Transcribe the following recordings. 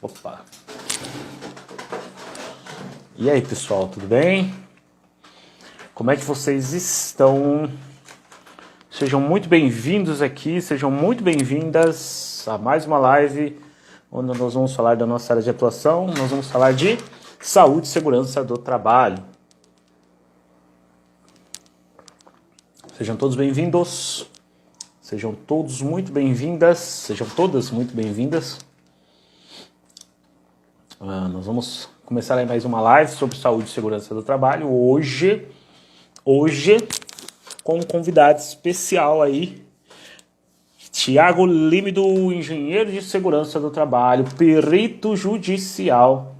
Opa! E aí, pessoal, tudo bem? Como é que vocês estão? Sejam muito bem-vindos aqui, sejam muito bem-vindas a mais uma live onde nós vamos falar da nossa área de atuação. Nós vamos falar de saúde e segurança do trabalho. Sejam todos bem-vindos, sejam todos muito bem-vindas, sejam todas muito bem-vindas. Nós vamos começar aí mais uma live sobre saúde e segurança do trabalho. Hoje com um convidado especial aí, Tiago Límido, engenheiro de segurança do trabalho, perito judicial,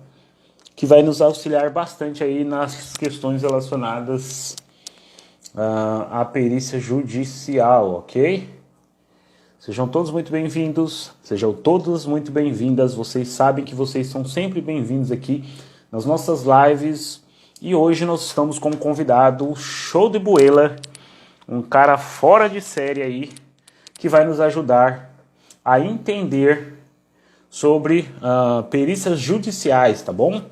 que vai nos auxiliar bastante aí nas questões relacionadas à perícia judicial, ok? Sejam todos muito bem-vindos, sejam todas muito bem-vindas. Vocês sabem que vocês são sempre bem-vindos aqui nas nossas lives. E hoje nós estamos com um convidado show de boela, um cara fora de série aí, que vai nos ajudar a entender sobre perícias judiciais, tá bom?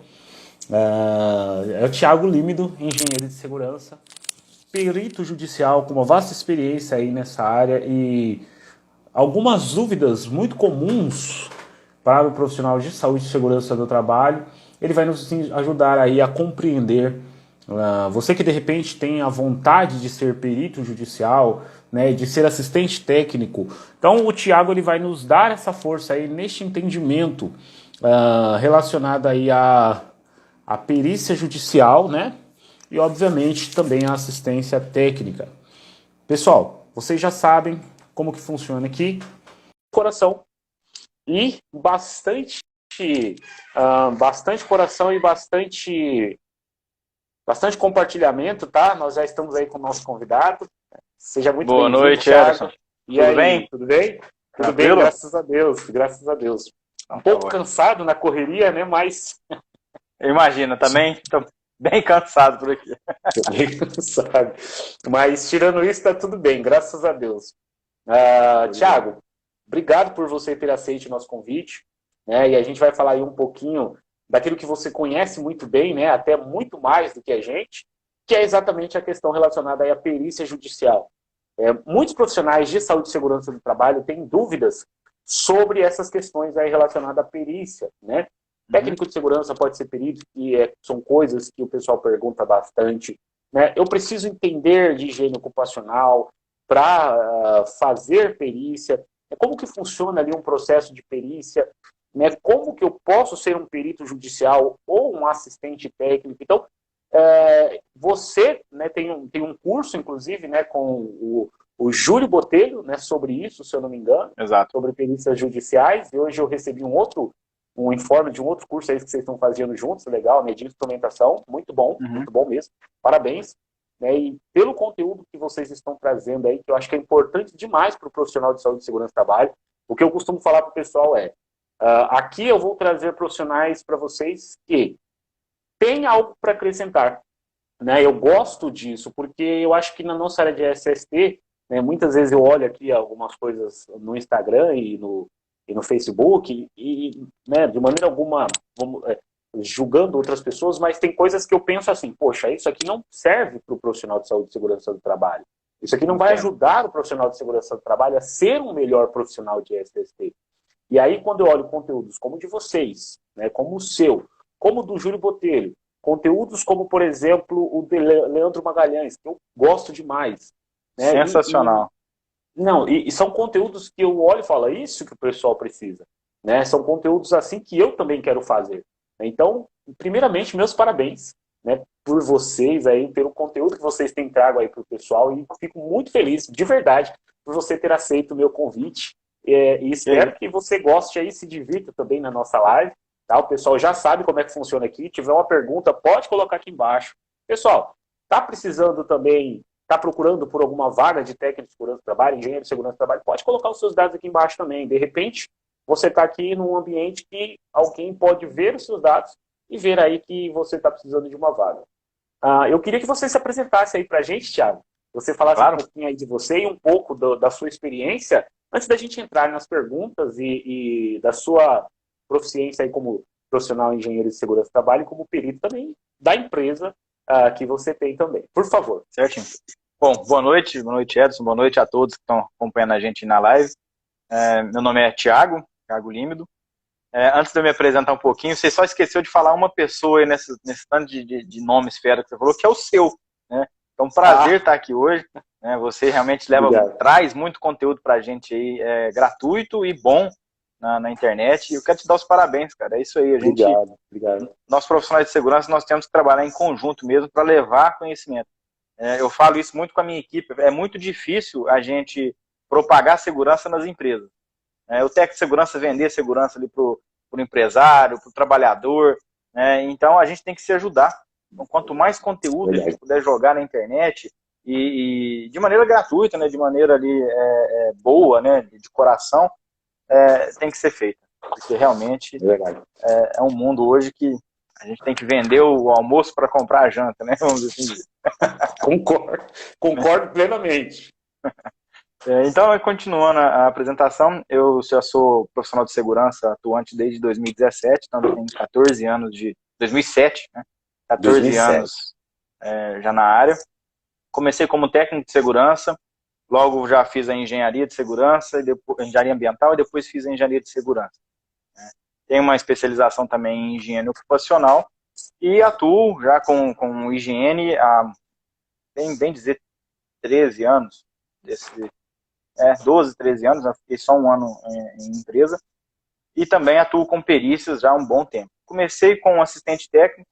É o Tiago Límido, engenheiro de segurança, perito judicial com uma vasta experiência aí nessa área e algumas dúvidas muito comuns para o profissional de saúde e segurança do trabalho. Ele vai nos ajudar aí a compreender. Você que de repente tem a vontade de ser perito judicial, né, de ser assistente técnico. Então o Tiago ele vai nos dar essa força aí neste entendimento relacionado aí à perícia judicial, né? E obviamente também a assistência técnica. Pessoal, vocês já sabem como que funciona aqui. Coração e bastante coração e bastante compartilhamento, tá? Nós já estamos aí com o nosso convidado. Seja muito bem-vindo. Boa noite, Ederson. E tudo aí, bem? Tudo bem? Tudo bem, graças a Deus, graças a Deus. Um pouco cansado na correria, né? Mas imagina, também estou bem cansado por aqui. Bem cansado. Mas tirando isso, tá tudo bem, graças a Deus. Tiago, obrigado por você ter aceito o nosso convite, né? E a gente vai falar aí um pouquinho daquilo que você conhece muito bem, né? Até muito mais do que a gente, que é exatamente a questão relacionada aí à perícia judicial. Muitos profissionais de saúde e segurança do trabalho têm dúvidas sobre essas questões aí relacionadas à perícia, né? Técnico de segurança pode ser perito, que são coisas que o pessoal pergunta bastante, né? Eu preciso entender de higiene ocupacional para fazer perícia. Como que funciona ali um processo de perícia? Né? Como que eu posso ser um perito judicial ou um assistente técnico? Então, você, né, tem um curso, inclusive, né, com o Júlio Botelho, né, sobre isso, se eu não me engano. Exato. Sobre perícias judiciais. E hoje eu recebi um informe de um outro curso aí que vocês estão fazendo juntos, legal, né, de instrumentação, muito bom mesmo, parabéns. Né, e pelo conteúdo que vocês estão trazendo aí, que eu acho que é importante demais para o profissional de saúde e segurança do trabalho, o que eu costumo falar para o pessoal aqui eu vou trazer profissionais para vocês que têm algo para acrescentar. Né, eu gosto disso, porque eu acho que na nossa área de SST, né, muitas vezes eu olho aqui algumas coisas no Instagram e no Facebook, né, de maneira alguma julgando outras pessoas, mas tem coisas que eu penso assim, poxa, isso aqui não serve para o profissional de saúde e segurança do trabalho. Isso aqui não vai ajudar o profissional de segurança do trabalho a ser um melhor profissional de SST. E aí, quando eu olho conteúdos como o de vocês, né, como o seu, como o do Júlio Botelho, conteúdos como, por exemplo, o de Leandro Magalhães, que eu gosto demais. Né, sensacional. E são conteúdos que eu olho e falo, é isso que o pessoal precisa. Né? São conteúdos assim que eu também quero fazer. Então, primeiramente, meus parabéns, né, por vocês aí, pelo conteúdo que vocês têm trago aí para o pessoal, e fico muito feliz, de verdade, por você ter aceito o meu convite, e espero que você goste aí, se divirta também na nossa live, tá? O pessoal já sabe como é que funciona aqui, tiver uma pergunta, pode colocar aqui embaixo. Pessoal, tá precisando também, tá procurando por alguma vaga de técnico de segurança do trabalho, engenheiro de segurança do trabalho, pode colocar os seus dados aqui embaixo também, de repente você está aqui num ambiente que alguém pode ver os seus dados e ver aí que você está precisando de uma vaga. Eu queria que você se apresentasse aí para a gente, Thiago. Você falasse um pouquinho aí de você e um pouco da sua experiência, antes da gente entrar nas perguntas e da sua proficiência aí como profissional em engenheiro de segurança do trabalho e como perito também da empresa que você tem também. Por favor. Certinho. Bom, boa noite Edson, boa noite a todos que estão acompanhando a gente na live. Meu nome é Thiago Límido. Antes de eu me apresentar um pouquinho, você só esqueceu de falar uma pessoa aí nesse tanto de nomes fera que você falou, que é o seu, né? Então, prazer estar aqui hoje. Né? Você realmente traz muito conteúdo pra gente aí, gratuito e bom na internet. E eu quero te dar os parabéns, cara. É isso aí. Obrigado. Nós profissionais de segurança, nós temos que trabalhar em conjunto mesmo para levar conhecimento. Eu falo isso muito com a minha equipe. É muito difícil a gente propagar segurança nas empresas. O técnico de segurança vender segurança ali para o empresário, para o trabalhador. Então, a gente tem que se ajudar. Então, quanto mais conteúdo a gente puder jogar na internet e de maneira gratuita, né, de maneira ali, boa, né, de coração, tem que ser feito. Porque realmente é um mundo hoje que a gente tem que vender o almoço para comprar a janta, né? Vamos assim dizer. Concordo plenamente. Então, continuando a apresentação, eu já sou profissional de segurança atuante desde 2017, então eu tenho 14 anos 2007, né? 14 2007. anos já na área. Comecei como técnico de segurança, logo já fiz a engenharia de segurança, depois, engenharia ambiental, e depois fiz a engenharia de segurança. Tenho uma especialização também em higiene ocupacional e atuo já com higiene há, bem dizer, 13 anos, 12, 13 anos, eu fiquei só um ano em empresa, e também atuo com perícias já há um bom tempo. Comecei com assistente técnico,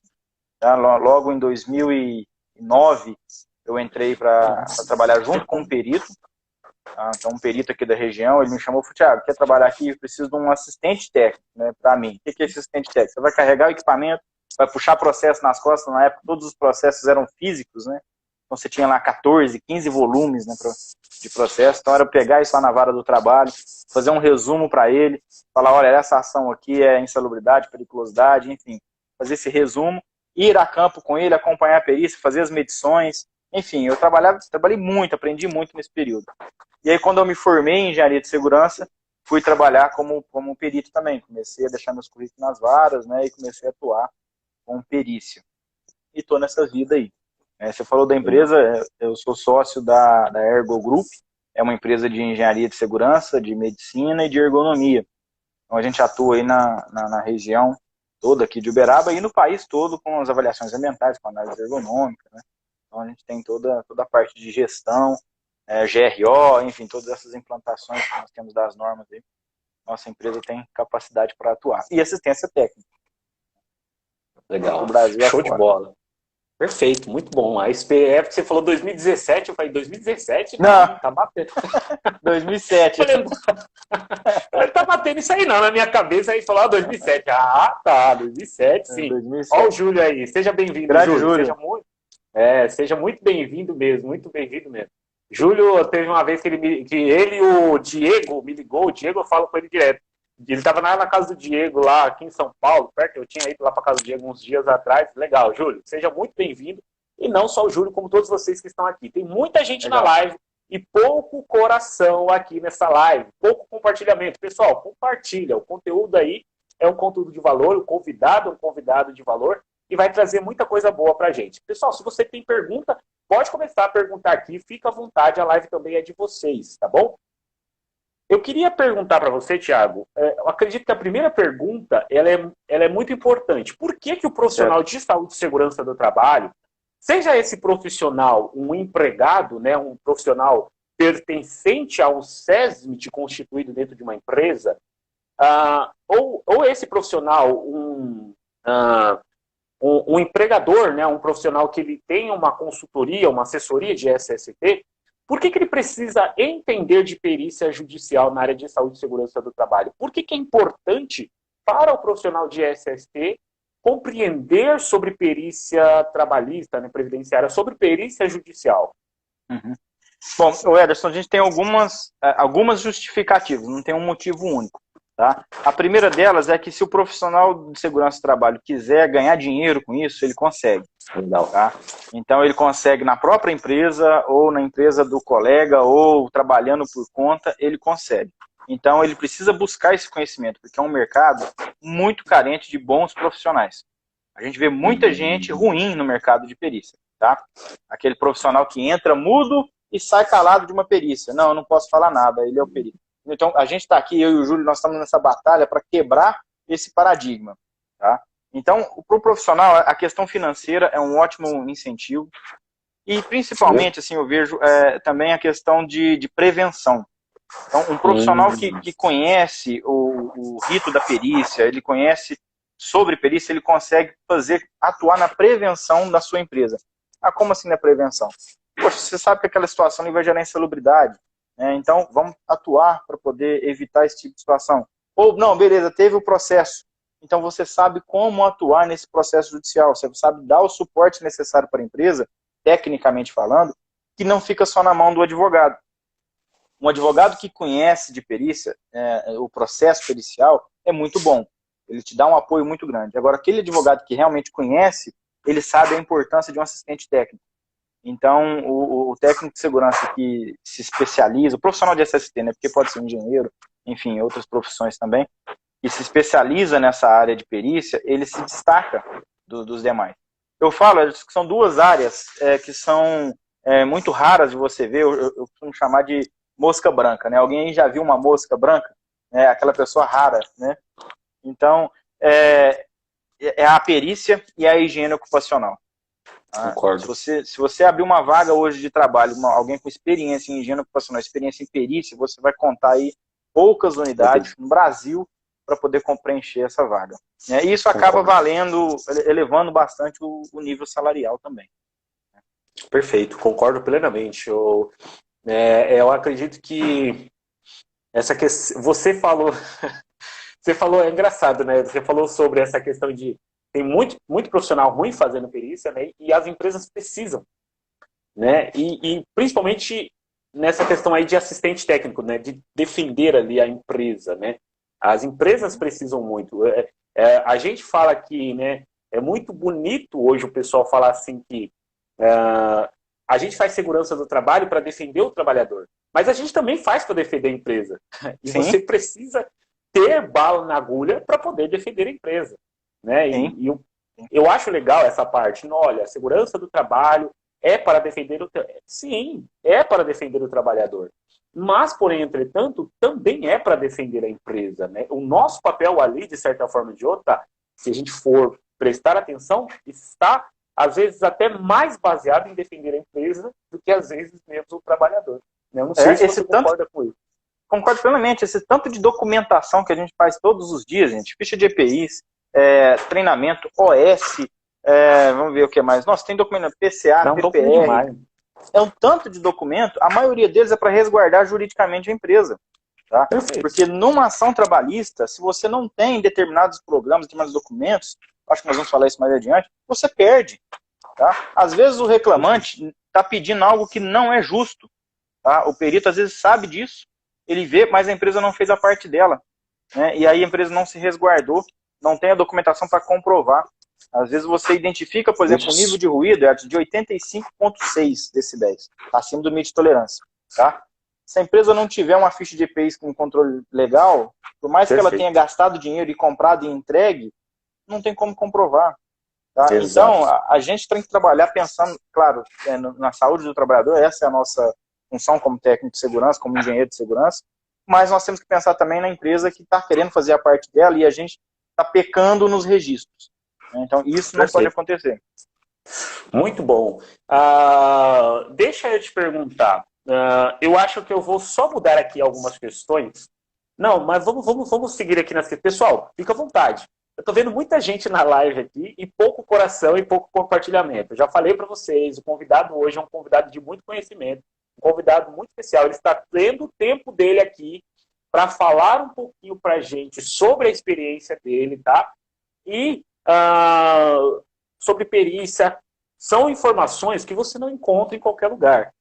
tá? Logo em 2009 eu entrei para trabalhar junto com um perito, tá? Então um perito aqui da região, ele me chamou e falou, Thiago, quer trabalhar aqui? Eu preciso de um assistente técnico, né, para mim. O que é assistente técnico? Você vai carregar o equipamento, vai puxar processo nas costas, na época todos os processos eram físicos, né? Então você tinha lá 14, 15 volumes, né, de processo, então era pegar isso lá na vara do trabalho, fazer um resumo para ele, falar, olha, essa ação aqui é insalubridade, periculosidade, enfim, fazer esse resumo, ir a campo com ele, acompanhar a perícia, fazer as medições, enfim, eu trabalhei muito, aprendi muito nesse período. E aí quando eu me formei em engenharia de segurança, fui trabalhar como perito também, comecei a deixar meus currículos nas varas, né, e comecei a atuar com perícia. E estou nessa vida aí. Você falou da empresa, eu sou sócio da Ergo Group, é uma empresa de engenharia de segurança, de medicina e de ergonomia. Então a gente atua aí na região toda aqui de Uberaba e no país todo com as avaliações ambientais, com análise ergonômica, né? Então a gente tem toda a parte de gestão, GRO, enfim, todas essas implantações que nós temos das normas aí. Nossa empresa tem capacidade para atuar. E assistência técnica. Legal, o Brasil show afora. de bola. Perfeito, muito bom. A SPF, você falou 2017, eu falei 2017? Não, tá batendo. 2007. Ele tá batendo isso aí não, na minha cabeça, aí falou 2007. Ah, tá, 2007, sim. 2007. Olha o Júlio aí, seja bem-vindo, Júlio. Seja muito bem-vindo mesmo, muito bem-vindo mesmo. Júlio, teve uma vez que ele e o Diego me ligou, o Diego eu falo com ele direto. Ele estava na casa do Diego, lá aqui em São Paulo, perto, eu tinha ido lá para casa do Diego uns dias atrás. Legal, Júlio, seja muito bem-vindo. E não só o Júlio, como todos vocês que estão aqui. Tem muita gente na live e pouco coração aqui nessa live, pouco compartilhamento. Pessoal, compartilha, o conteúdo aí é um conteúdo de valor, o convidado é um convidado de valor e vai trazer muita coisa boa pra gente. Pessoal, se você tem pergunta, pode começar a perguntar aqui, fica à vontade, a live também é de vocês, tá bom? Eu queria perguntar para você, Thiago, eu acredito que a primeira pergunta ela é muito importante. Por que o profissional de saúde e segurança do trabalho, seja esse profissional um empregado, né, um profissional pertencente a um SESMIT constituído dentro de uma empresa, ou esse profissional um empregador, né, um profissional que ele tem uma consultoria, uma assessoria de SST, por que ele precisa entender de perícia judicial na área de saúde e segurança do trabalho? Por que é importante para o profissional de SST compreender sobre perícia trabalhista, né, previdenciária, sobre perícia judicial? Uhum. Bom, Ederson, a gente tem algumas justificativas, não tem um motivo único. Tá? A primeira delas é que se o profissional de segurança do trabalho quiser ganhar dinheiro com isso, ele consegue. Tá? Então ele consegue na própria empresa, ou na empresa do colega, ou trabalhando por conta, ele consegue. Então ele precisa buscar esse conhecimento, porque é um mercado muito carente de bons profissionais. A gente vê muita gente ruim no mercado de perícia, tá? Aquele profissional que entra mudo e sai calado de uma perícia. Não, eu não posso falar nada, ele é o perito. Então, a gente está aqui, eu e o Júlio, nós estamos nessa batalha para quebrar esse paradigma, tá? Então, para o profissional, a questão financeira é um ótimo incentivo. E, principalmente, assim, eu vejo também a questão de prevenção. Então, um profissional que conhece o rito da perícia, ele conhece sobre perícia, ele consegue atuar na prevenção da sua empresa. Ah, como assim na prevenção? Poxa, você sabe que aquela situação ali vai gerar insalubridade, né? Então vamos atuar para poder evitar esse tipo de situação. Ou, não, beleza, teve o processo. Então você sabe como atuar nesse processo judicial, você sabe dar o suporte necessário para a empresa, tecnicamente falando, que não fica só na mão do advogado. Um advogado que conhece de perícia, o processo pericial, é muito bom. Ele te dá um apoio muito grande. Agora, aquele advogado que realmente conhece, ele sabe a importância de um assistente técnico. Então, o técnico de segurança que se especializa, o profissional de SST, né, porque pode ser um engenheiro, enfim, outras profissões também, que se especializa nessa área de perícia, ele se destaca dos demais. Eu falo que são duas áreas que são muito raras de você ver, eu costumo chamar de mosca branca, né? Alguém aí já viu uma mosca branca? Aquela pessoa rara, né? Então, é a perícia e a higiene ocupacional. Concordo. Se você abrir uma vaga hoje de trabalho, alguém com experiência em higiene ocupacional, experiência em perícia, você vai contar aí poucas unidades no Brasil para poder preencher essa vaga. E isso acaba elevando bastante o nível salarial também. Perfeito, concordo plenamente. Eu acredito que essa questão, você falou, é engraçado, né? Você falou sobre essa questão de tem muito profissional ruim fazendo perícia, né? E as empresas precisam, né? E principalmente nessa questão aí de assistente técnico, né? De defender ali a empresa, né? As empresas precisam muito. A gente fala que, né? É muito bonito hoje o pessoal falar assim que a gente faz segurança do trabalho para defender o trabalhador, mas a gente também faz para defender a empresa. E Sim. Você precisa ter bala na agulha para poder defender a empresa, né? E eu acho legal essa parte. Olha, a segurança do trabalho é para defender Sim, é para defender o trabalhador. Mas, porém, entretanto, também é para defender a empresa, né? O nosso papel ali, de certa forma ou de outra, se a gente for prestar atenção, está, às vezes, até mais baseado em defender a empresa do que, às vezes, mesmo o trabalhador. Eu não sei se você concorda com isso. Concordo plenamente. Esse tanto de documentação que a gente faz todos os dias, gente, ficha de EPIs, treinamento, OS, vamos ver o que mais. Nossa, tem documento PCA, PPR. É um tanto de documento, a maioria deles é para resguardar juridicamente a empresa. Tá? Porque numa ação trabalhista, se você não tem determinados programas, determinados documentos, acho que nós vamos falar isso mais adiante, você perde. Tá? Às vezes o reclamante está pedindo algo que não é justo. Tá? O perito às vezes sabe disso, ele vê, mas a empresa não fez a parte dela. Né? E aí a empresa não se resguardou, não tem a documentação para comprovar. Às vezes você identifica, por exemplo, o nível de ruído de 85,6 decibéis, acima do limite de tolerância. Tá? Se a empresa não tiver uma ficha de EPIs com controle legal, por mais que ela tenha gastado dinheiro e comprado e entregue, não tem como comprovar. Tá? Então, a gente tem que trabalhar pensando, claro, na saúde do trabalhador, essa é a nossa função como técnico de segurança, como engenheiro de segurança, mas nós temos que pensar também na empresa que está querendo fazer a parte dela e a gente está pecando nos registros. Então, isso não pode acontecer. Muito bom. Deixa eu te perguntar. Eu acho que eu vou só mudar aqui algumas questões. Não, mas vamos seguir aqui nas questões. Pessoal, fica à vontade. Eu estou vendo muita gente na live aqui e pouco coração e pouco compartilhamento. Eu já falei para vocês, o convidado hoje é um convidado de muito conhecimento, um convidado muito especial. Ele está tendo o tempo dele aqui para falar um pouquinho para a gente sobre a experiência dele, tá? E sobre perícia, são informações que você não encontra em qualquer lugar.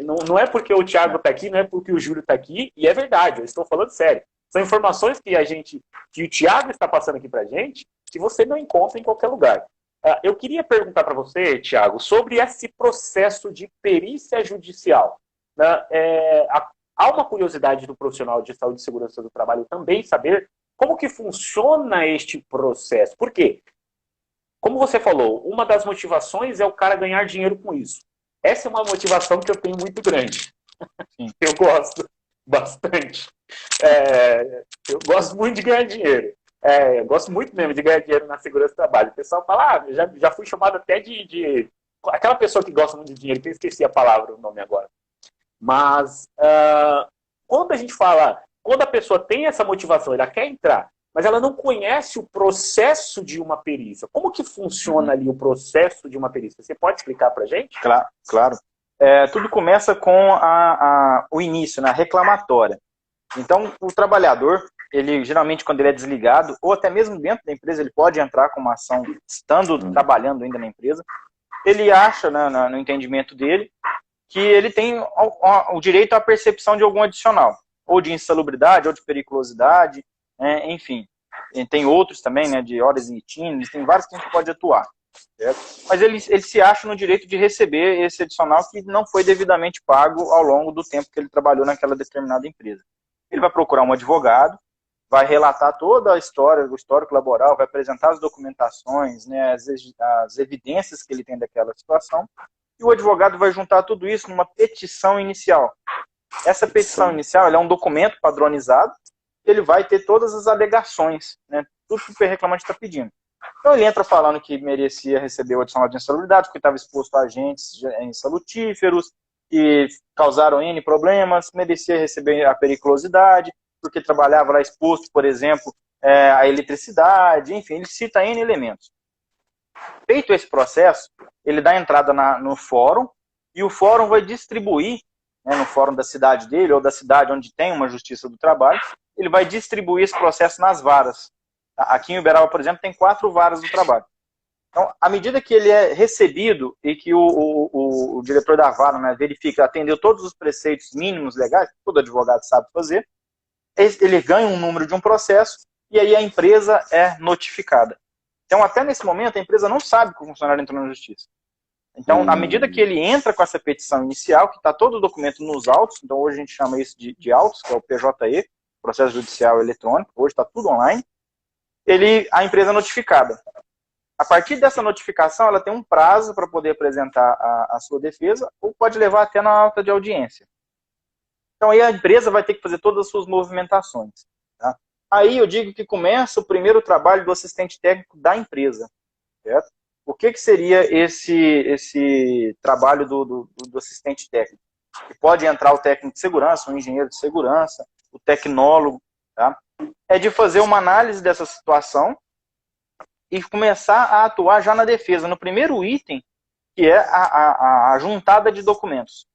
Não é porque o Thiago está aqui, não é porque o Júlio está aqui, e é verdade, eu estou falando sério. São informações que o Thiago está passando aqui para a gente, que você não encontra em qualquer lugar. Eu queria perguntar para você, Thiago, sobre esse processo de perícia judicial. Há uma curiosidade do profissional de saúde e segurança do trabalho também saber Como que funciona este processo? Por quê? Como você falou, uma das motivações é o cara ganhar dinheiro com isso. Essa é uma motivação que eu tenho muito grande. Sim. Eu gosto bastante. Eu gosto muito de ganhar dinheiro. Eu gosto muito mesmo de ganhar dinheiro na segurança do trabalho. O pessoal fala, já fui chamado até de... Aquela pessoa que gosta muito de dinheiro, que eu esqueci a palavra, o nome agora. Mas quando a gente fala, quando a pessoa tem essa motivação, ela quer entrar, mas ela não conhece o processo de uma perícia. Como que funciona ali o processo de uma perícia? Você pode explicar para a gente? Claro. Tudo começa com o início, na reclamatória. Então, o trabalhador, ele geralmente quando ele é desligado, ou até mesmo dentro da empresa, ele pode entrar com uma ação, estando trabalhando ainda na empresa, ele acha, né, no entendimento dele, que ele tem o direito à percepção de algum adicional, ou de insalubridade, ou de periculosidade, enfim. E tem outros também, né, de horas em itinerares, tem vários que a gente pode atuar. Certo? Mas ele se acha no direito de receber esse adicional que não foi devidamente pago ao longo do tempo que ele trabalhou naquela determinada empresa. Ele vai procurar um advogado, vai relatar toda a história, o histórico laboral, vai apresentar as documentações, né, as evidências que ele tem daquela situação, e o advogado vai juntar tudo isso numa petição inicial. Essa petição inicial ela é um documento padronizado, ele vai ter todas as alegações, né, tudo que o reclamante está pedindo. Então ele entra falando que merecia receber o adicional de insalubridade, porque estava exposto a agentes insalutíferos, que causaram N problemas, merecia receber a periculosidade, porque trabalhava lá exposto, por exemplo, à eletricidade, enfim, ele cita N elementos. Feito esse processo, ele dá entrada no fórum, e o fórum vai distribuir, né, no fórum da cidade dele, ou da cidade onde tem uma justiça do trabalho, ele vai distribuir esse processo nas varas. Aqui em Uberaba, por exemplo, tem 4 varas do trabalho. Então, à medida que ele é recebido e que o diretor da vara, né, verifica, atendeu todos os preceitos mínimos legais, que todo advogado sabe fazer, ele ganha um número de um processo e aí a empresa é notificada. Então, até nesse momento, a empresa não sabe que o funcionário entrou na justiça. Então, à medida que ele entra com essa petição inicial, que está todo o documento nos autos, então hoje a gente chama isso de autos, que é o PJE, Processo Judicial Eletrônico, hoje está tudo online, a empresa é notificada. A partir dessa notificação, ela tem um prazo para poder apresentar a sua defesa, ou pode levar até na alta de audiência. Então, aí a empresa vai ter que fazer todas as suas movimentações. Tá? Aí eu digo que começa o primeiro trabalho do assistente técnico da empresa. Certo? O que seria esse trabalho do assistente técnico? Que pode entrar o técnico de segurança, o engenheiro de segurança, o tecnólogo. Tá? É de fazer uma análise dessa situação e começar a atuar já na defesa, no primeiro item, que é a juntada de documentos.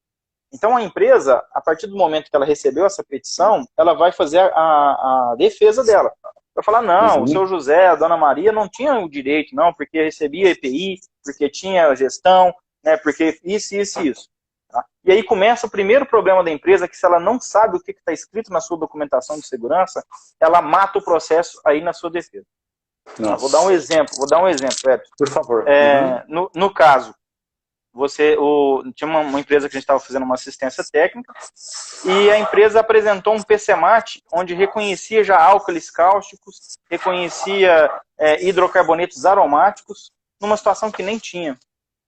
Então, a empresa, a partir do momento que ela recebeu essa petição, ela vai fazer a defesa dela. Vai falar, não, o seu José, a dona Maria não tinham o direito, não, porque recebia EPI, porque tinha gestão, né, porque isso. Tá? E aí começa o primeiro problema da empresa, que se ela não sabe o que está escrito na sua documentação de segurança, ela mata o processo aí na sua defesa. Vou dar um exemplo, Edson. Por favor. No caso, tinha uma empresa que a gente estava fazendo uma assistência técnica e a empresa apresentou um PCMAT onde reconhecia já álcools cáusticos, reconhecia hidrocarbonetos aromáticos, numa situação que nem tinha.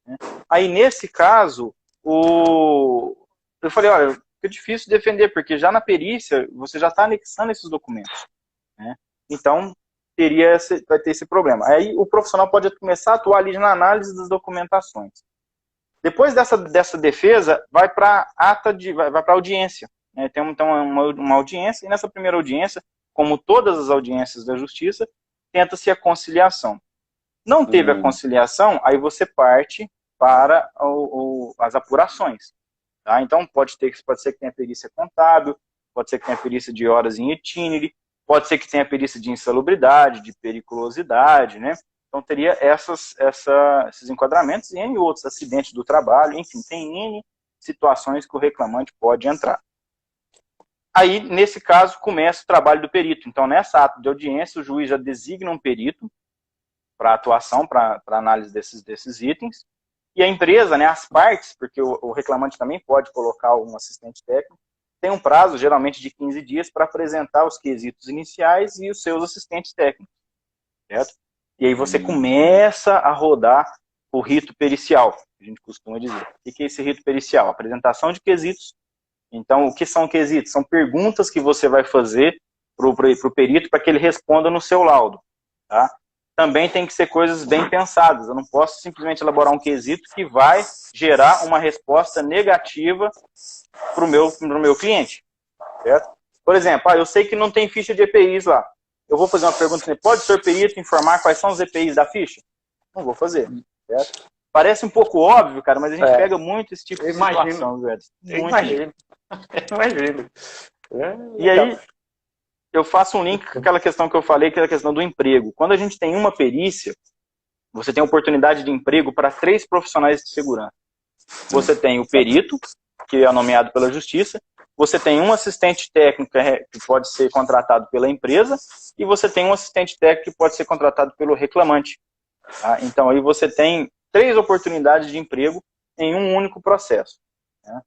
Né? Aí, nesse caso, eu falei, olha, fica difícil defender, porque já na perícia você já está anexando esses documentos. Né? Então, vai ter esse problema. Aí o profissional pode começar a atuar ali na análise das documentações. Depois dessa defesa, vai para a audiência. Né? Tem então uma audiência, e nessa primeira audiência, como todas as audiências da justiça, tenta-se a conciliação. Não teve a conciliação, aí você parte para as apurações. Tá? Então pode ser que tenha perícia contábil, pode ser que tenha perícia de horas em itinerary, pode ser que tenha perícia de insalubridade, de periculosidade, né? Então teria esses enquadramentos e N outros, acidentes do trabalho, enfim, tem N situações que o reclamante pode entrar. Aí, nesse caso, começa o trabalho do perito. Então, nessa ata de audiência, o juiz já designa um perito para atuação, para análise desses itens, e a empresa, né, as partes, porque o reclamante também pode colocar um assistente técnico, tem um prazo, geralmente de 15 dias, para apresentar os quesitos iniciais e os seus assistentes técnicos, certo? E aí você começa a rodar o rito pericial, que a gente costuma dizer. O que é esse rito pericial? Apresentação de quesitos. Então, o que são quesitos? São perguntas que você vai fazer para o perito para que ele responda no seu laudo, tá? Também tem que ser coisas bem pensadas. Eu não posso simplesmente elaborar um quesito que vai gerar uma resposta negativa para o meu cliente, certo? Por exemplo, eu sei que não tem ficha de EPIs lá. Eu vou fazer uma pergunta, pode o senhor perito informar quais são os EPIs da ficha? Não vou fazer, certo? Parece um pouco óbvio, cara, mas a gente pega muito esse tipo de situação, velho. Imagino. Imagino. E aí, eu faço um link com aquela questão que eu falei, que é a questão do emprego. Quando a gente tem uma perícia, você tem oportunidade de emprego para 3 profissionais de segurança. Você tem o perito, que é nomeado pela justiça, você tem um assistente técnico que pode ser contratado pela empresa, e você tem um assistente técnico que pode ser contratado pelo reclamante. Tá? Então aí você tem 3 oportunidades de emprego em um único processo. Né?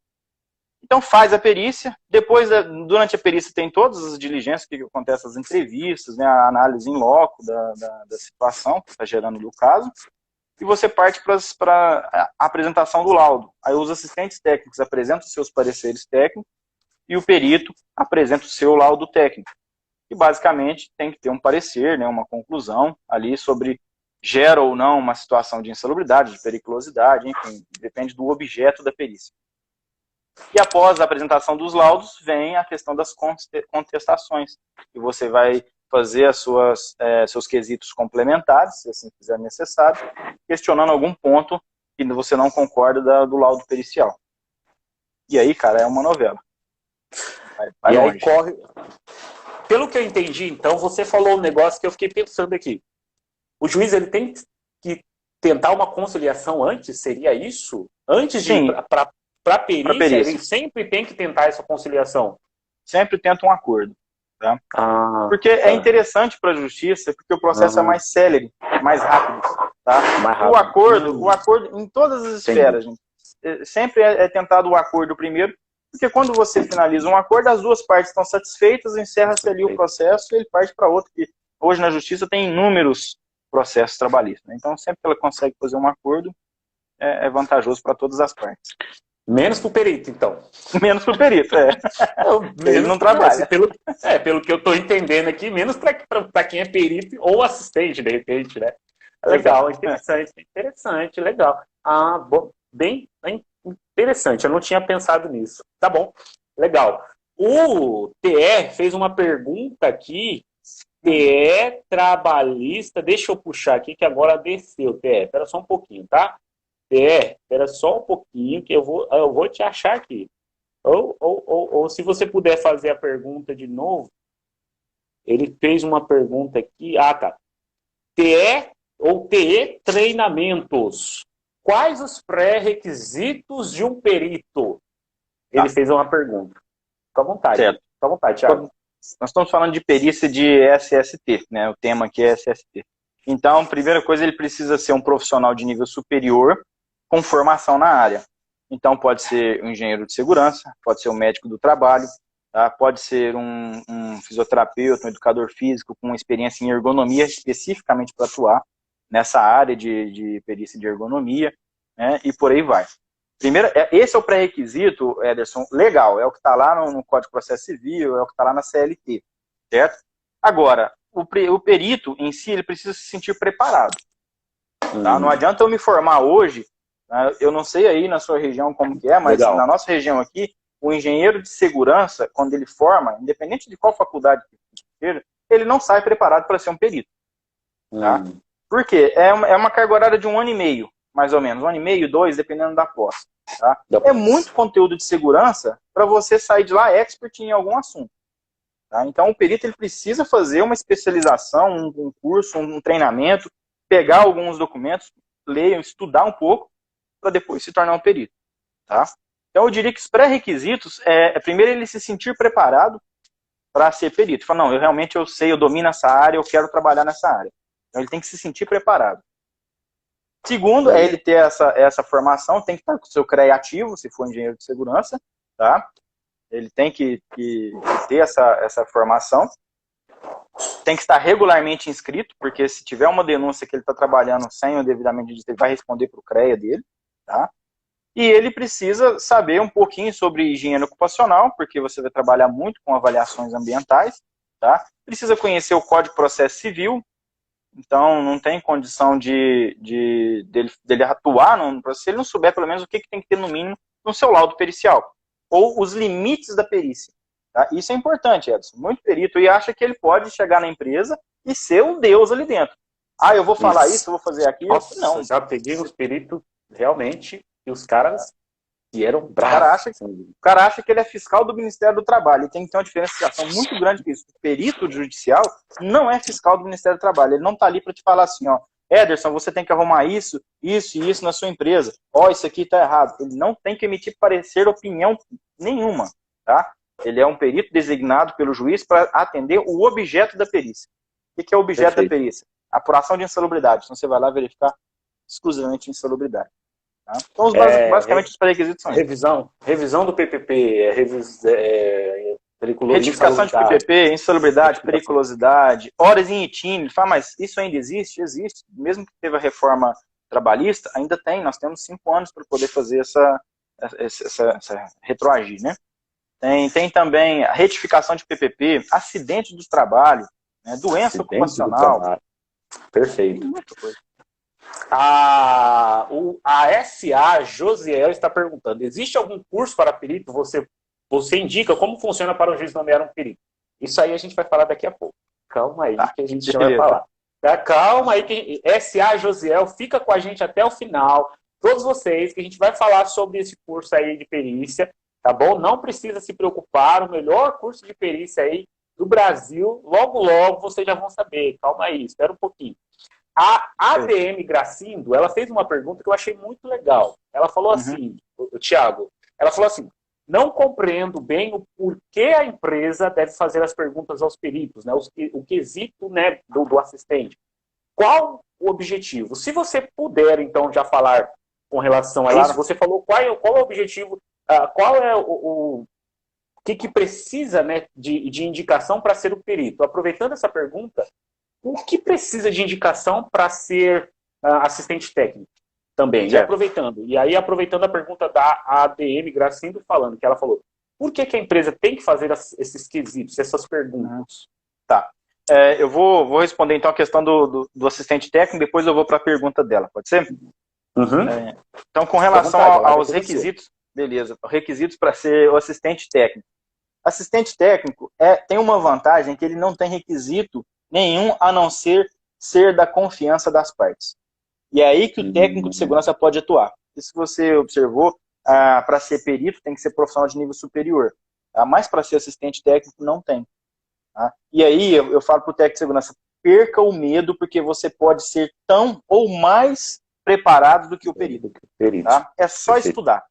Então faz a perícia, depois, durante a perícia tem todas as diligências que acontecem, as entrevistas, né, a análise em loco da situação que está gerando do caso, e você parte para a apresentação do laudo. Aí os assistentes técnicos apresentam os seus pareceres técnicos e o perito apresenta o seu laudo técnico. E basicamente tem que ter um parecer, né, uma conclusão ali sobre gera ou não uma situação de insalubridade, de periculosidade, enfim, depende do objeto da perícia. E após a apresentação dos laudos, vem a questão das contestações, que você vai fazer seus quesitos complementares, se assim fizer necessário, questionando algum ponto que você não concorda do laudo pericial. E aí, cara, é uma novela. Vai e longe. aí corre... Pelo que eu entendi, então, você falou um negócio que eu fiquei pensando aqui. O juiz ele tem que tentar uma conciliação antes? Seria isso? Antes de ir para a perícia, ele sempre tem que tentar essa conciliação? Sempre tenta um acordo. Tá? Porque é interessante para a justiça, porque o processo é mais célere, mais rápido. Tá? Mais rápido. O acordo em todas as esferas, gente, sempre é tentado o acordo primeiro, porque quando você finaliza um acordo, as duas partes estão satisfeitas, encerra-se ali o processo e ele parte para outro, que hoje na justiça tem inúmeros processos trabalhistas. Né? Então, sempre que ela consegue fazer um acordo, é vantajoso para todas as partes. Menos para o perito, então. Menos para o perito, ele não trabalha. Pelo que eu estou entendendo aqui, menos para quem é perito ou assistente, de repente, né? Legal, interessante, legal. Bom, bem interessante, eu não tinha pensado nisso. Tá bom, legal. O TE fez uma pergunta aqui, TE trabalhista, deixa eu puxar aqui que agora desceu, TE, espera só um pouquinho, tá? Espera só um pouquinho que eu vou te achar aqui. Ou se você puder fazer a pergunta de novo. Ele fez uma pergunta aqui. Tá. TE ou TE treinamentos. Quais os pré-requisitos de um perito? Ele fez uma pergunta. Fica à vontade. Certo. Fica à vontade, Thiago. Nós estamos falando de perícia de SST, né? O tema aqui é SST. Então, primeira coisa, ele precisa ser um profissional de nível superior com formação na área. Então, pode ser um engenheiro de segurança, pode ser um médico do trabalho, tá? Pode ser um fisioterapeuta, um educador físico com experiência em ergonomia, especificamente para atuar nessa área de perícia de ergonomia, né? E por aí vai. Primeiro, esse é o pré-requisito, Ederson, legal, é o que está lá no Código de Processo Civil, é o que está lá na CLT, certo? Agora, o perito em si, ele precisa se sentir preparado. Tá? Não adianta eu me formar hoje, né? Eu não sei aí na sua região como que é, mas na nossa região aqui, o engenheiro de segurança, quando ele forma, independente de qual faculdade que seja, ele não sai preparado para ser um perito. Tá? Por quê? É uma carga horária de 1 ano e meio, mais ou menos. 1 ano e meio, 2, dependendo da pós. Tá? É muito conteúdo de segurança para você sair de lá expert em algum assunto. Tá? Então, o perito ele precisa fazer uma especialização, um curso, um treinamento, pegar alguns documentos, ler, estudar um pouco, para depois se tornar um perito. Tá? Então, eu diria que os pré-requisitos primeiro, ele se sentir preparado para ser perito. Falar, não, eu sei, eu domino essa área, eu quero trabalhar nessa área. Então, ele tem que se sentir preparado. Segundo, é ele ter essa formação, tem que estar com o seu CREA ativo, se for engenheiro de segurança, tá? ele tem que ter essa formação, tem que estar regularmente inscrito, porque se tiver uma denúncia que ele está trabalhando sem o devidamente registrado, ele vai responder para o CREA dele, tá? E ele precisa saber um pouquinho sobre higiene ocupacional, porque você vai trabalhar muito com avaliações ambientais, tá? Precisa conhecer o Código de Processo Civil, então não tem condição dele atuar no processo, se ele não souber pelo menos o que tem que ter no mínimo no seu laudo pericial, ou os limites da perícia. Tá? Isso é importante, Edson. Muito perito e acha que ele pode chegar na empresa e ser um deus ali dentro. Ah, eu vou falar isso, eu vou fazer aquilo. Nossa, não. Já peguei os peritos realmente e os caras vieram bravos. O cara acha que ele é fiscal do Ministério do Trabalho. E tem que ter uma diferenciação muito grande com isso. O perito judicial não é fiscal do Ministério do Trabalho. Ele não está ali para te falar assim, ó, Ederson, você tem que arrumar isso, isso e isso na sua empresa. Ó, isso aqui está errado. Ele não tem que emitir parecer, opinião nenhuma, tá? Ele é um perito designado pelo juiz para atender o objeto da perícia. O que é o objeto da perícia? Apuração de insalubridade. Então você vai lá verificar exclusivamente insalubridade. Tá? Então, basicamente, os pré-requisitos são revisão do PPP, retificação de PPP, insalubridade, periculosidade, horas em itinere. Fala, mas isso ainda existe? Existe. Mesmo que teve a reforma trabalhista, ainda tem. Nós temos 5 anos para poder fazer essa retroagir, né? Tem também a retificação de PPP, acidente do trabalho, né, doença ocupacional. Perfeito. A SA Josiel está perguntando, existe algum curso para perito? Você indica como funciona para o juiz nomear um perito? Isso aí a gente vai falar daqui a pouco. Calma aí, que a gente já vai falar. Tá? Calma aí, que SA Josiel fica com a gente até o final. Todos vocês, que a gente vai falar sobre esse curso aí de perícia, tá bom? Não precisa se preocupar, o melhor curso de perícia aí do Brasil, logo vocês já vão saber. Calma aí, espera um pouquinho. A ADM Gracindo, ela fez uma pergunta que eu achei muito legal. Ela falou assim, Tiago, ela falou assim, não compreendo bem o porquê a empresa deve fazer as perguntas aos peritos, né? O quesito, né, do assistente. Qual o objetivo? Se você puder, então, já falar com relação a isso, você falou qual é o objetivo, qual é o que precisa, né, de indicação para ser o perito. Aproveitando essa pergunta, o que precisa de indicação para ser assistente técnico também? E aproveitando a pergunta da ADM Gracindo falando, que ela falou, por que a empresa tem que fazer esses quesitos, essas perguntas? Tá. Eu vou responder então a questão do assistente técnico, depois eu vou para a pergunta dela, pode ser? Então, com relação aos requisitos, beleza, requisitos para ser o assistente técnico. Assistente técnico tem uma vantagem que ele não tem requisito nenhum a não ser da confiança das partes. E é aí que o técnico de segurança pode atuar. E se você observou, para ser perito tem que ser profissional de nível superior. Mas para ser assistente técnico não tem. Tá? E aí eu falo para o técnico de segurança, perca o medo, porque você pode ser tão ou mais preparado do que o perito. Tá? É só estudar.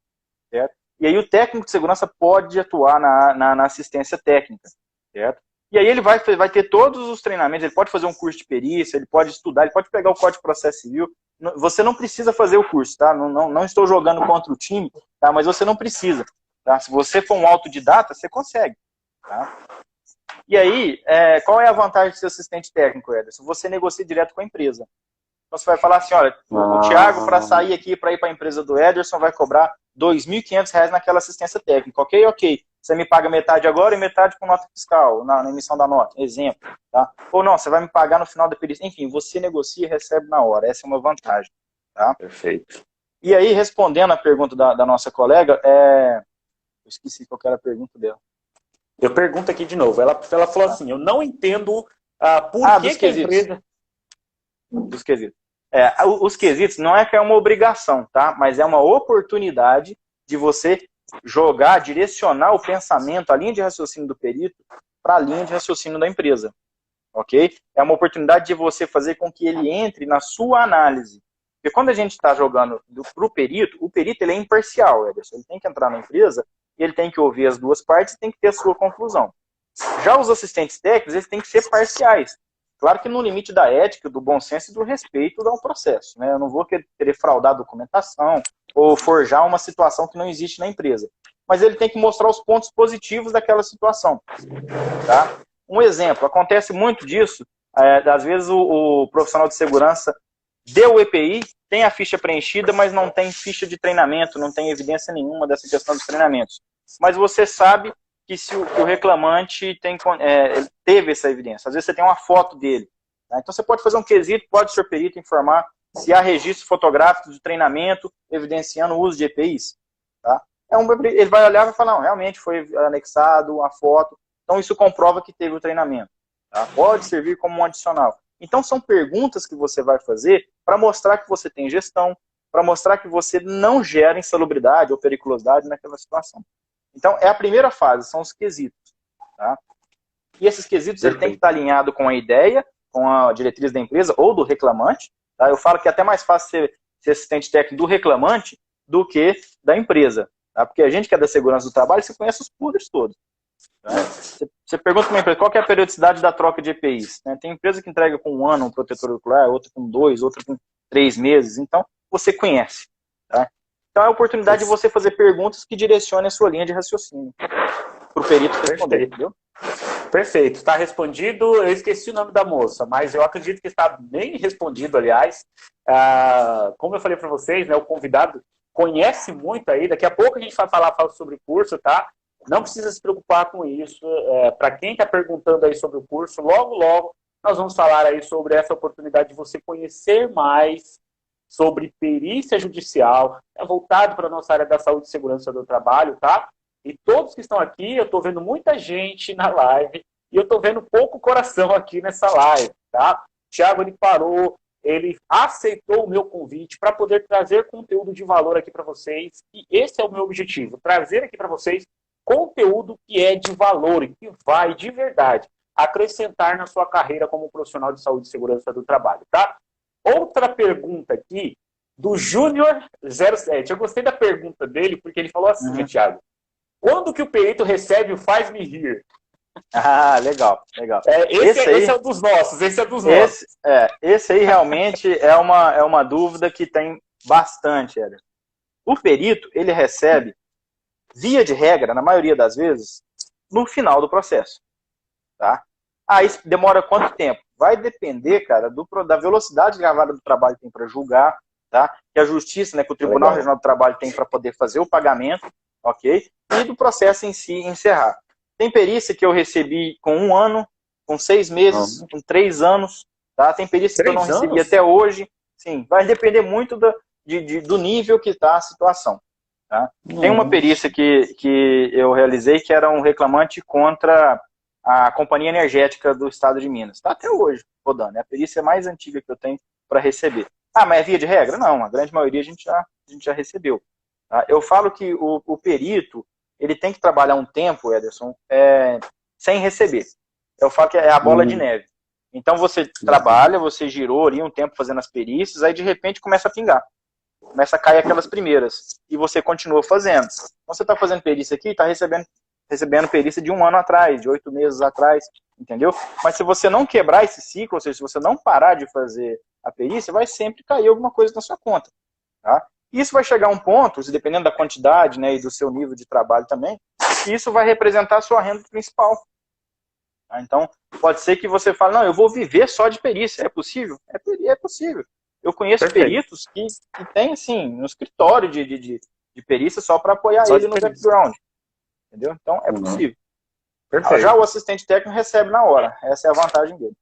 Certo? E aí o técnico de segurança pode atuar na assistência técnica. Certo? E aí ele vai ter todos os treinamentos, ele pode fazer um curso de perícia, ele pode estudar, ele pode pegar o Código de Processo Civil. Você não precisa fazer o curso, tá? Não estou jogando contra o time, tá? Mas você não precisa. Tá? Se você for um autodidata, você consegue. Tá? E aí, qual é a vantagem de ser assistente técnico, Ederson? Você negocia direto com a empresa. Então você vai falar assim, olha, o Thiago, para sair aqui, para ir para a empresa do Ederson, vai cobrar R$ 2.500 naquela assistência técnica, ok? Ok. Você me paga metade agora e metade com nota fiscal, na emissão da nota, exemplo. Tá? Ou não, você vai me pagar no final da perícia. Enfim, você negocia e recebe na hora. Essa é uma vantagem. Tá? Perfeito. E aí, respondendo a pergunta da nossa colega, eu esqueci qual era a pergunta dela. Eu pergunto aqui de novo. Ela falou assim, eu não entendo por que a empresa... Dos quesitos. Os quesitos não é que é uma obrigação, tá? Mas é uma oportunidade de você direcionar o pensamento, a linha de raciocínio do perito para a linha de raciocínio da empresa. Ok? É uma oportunidade de você fazer com que ele entre na sua análise. Porque quando a gente está jogando para o perito ele é imparcial, Ederson. Ele tem que entrar na empresa, ele tem que ouvir as duas partes e tem que ter a sua conclusão. Já os assistentes técnicos, eles têm que ser parciais. Claro que no limite da ética, do bom senso e do respeito ao processo. Né? Eu não vou querer fraudar a documentação ou forjar uma situação que não existe na empresa. mas ele tem que mostrar os pontos positivos daquela situação. Tá? Um exemplo, acontece muito disso, às vezes o profissional de segurança deu o EPI, tem a ficha preenchida, mas não tem ficha de treinamento, não tem evidência nenhuma dessa questão dos treinamentos. Mas você sabe que se o reclamante teve essa evidência. Às vezes você tem uma foto dele. Tá? Então você pode fazer um quesito, pode o seu perito informar se há registro fotográfico de treinamento evidenciando o uso de EPIs. Tá? Ele vai olhar e vai falar, não, realmente foi anexado a foto, então isso comprova que teve o treinamento. Tá? Pode servir como um adicional. Então são perguntas que você vai fazer para mostrar que você tem gestão, para mostrar que você não gera insalubridade ou periculosidade naquela situação. Então é a primeira fase, são os quesitos. Tá? E esses quesitos ele tem que estar alinhado com a ideia, com a diretriz da empresa ou do reclamante. Tá? Eu falo que é até mais fácil ser assistente técnico do reclamante do que da empresa. Tá? Porque a gente que é da segurança do trabalho, você conhece os podres todos. Tá? Você pergunta para uma empresa qual que é a periodicidade da troca de EPIs. Né? Tem empresa que entrega com 1 ano um protetor ocular, outra com 2, outra com 3 meses. Então, você conhece. Tá? Então, é a oportunidade de você fazer perguntas que direcionem a sua linha de raciocínio para o perito responder, entendeu? Perfeito, está respondido. Eu esqueci o nome da moça, mas eu acredito que está bem respondido, aliás. Como eu falei para vocês, né, o convidado conhece muito aí. Daqui a pouco a gente vai falar sobre o curso, tá? Não precisa se preocupar com isso. Para quem está perguntando aí sobre o curso, logo, logo, nós vamos falar aí sobre essa oportunidade de você conhecer mais sobre perícia judicial, voltado para a nossa área da saúde e segurança do trabalho, tá? E todos que estão aqui, eu estou vendo muita gente na live e eu estou vendo pouco coração aqui nessa live, tá? O Thiago, ele parou, ele aceitou o meu convite para poder trazer conteúdo de valor aqui para vocês. E esse é o meu objetivo, trazer aqui para vocês conteúdo que é de valor e que vai, de verdade, acrescentar na sua carreira como profissional de saúde e segurança do trabalho, tá? Outra pergunta aqui, do Júnior07. Eu gostei da pergunta dele, porque ele falou assim, Thiago, quando que o perito recebe o faz-me rir? Ah, legal, legal. Esse é um dos nossos, Esse aí realmente é uma dúvida que tem bastante, Éder. O perito, ele recebe, via de regra, na maioria das vezes, no final do processo. Tá? Aí demora quanto tempo? Vai depender, cara, da velocidade gravada do trabalho que tem para julgar, tá? Que a justiça, né, que o Tribunal Regional do Trabalho tem para poder fazer o pagamento, ok? E do processo em si encerrar. Tem perícia que eu recebi com 1 ano, com 6 meses, com 3 anos, tá? Tem perícia que eu não recebi até hoje. Sim, vai depender muito do nível que está a situação. Tá? Tem uma perícia que eu realizei que era um reclamante contra a Companhia Energética do Estado de Minas. Está até hoje rodando. É a perícia mais antiga que eu tenho para receber. Ah, mas é via de regra? Não, a grande maioria a gente já recebeu. Tá? Eu falo que o perito ele tem que trabalhar um tempo, Ederson, sem receber. Eu falo que é a bola de neve. Então você trabalha, você girou ali um tempo fazendo as perícias, aí de repente começa a pingar. Começa a cair aquelas primeiras. E você continua fazendo. Então você está fazendo perícia aqui, está recebendo perícia de 1 ano atrás, de 8 meses atrás, entendeu? Mas se você não quebrar esse ciclo, ou seja, se você não parar de fazer a perícia, vai sempre cair alguma coisa na sua conta. Tá? Isso vai chegar a um ponto, dependendo da quantidade, né, e do seu nível de trabalho também, que isso vai representar a sua renda principal. Tá? Então, pode ser que você fale, não, eu vou viver só de perícia. É possível? É possível. Eu conheço peritos que tem, assim, um escritório de perícia só para apoiar ele no background. Entendeu? Então, é possível. Já o assistente técnico recebe na hora. Essa é a vantagem dele.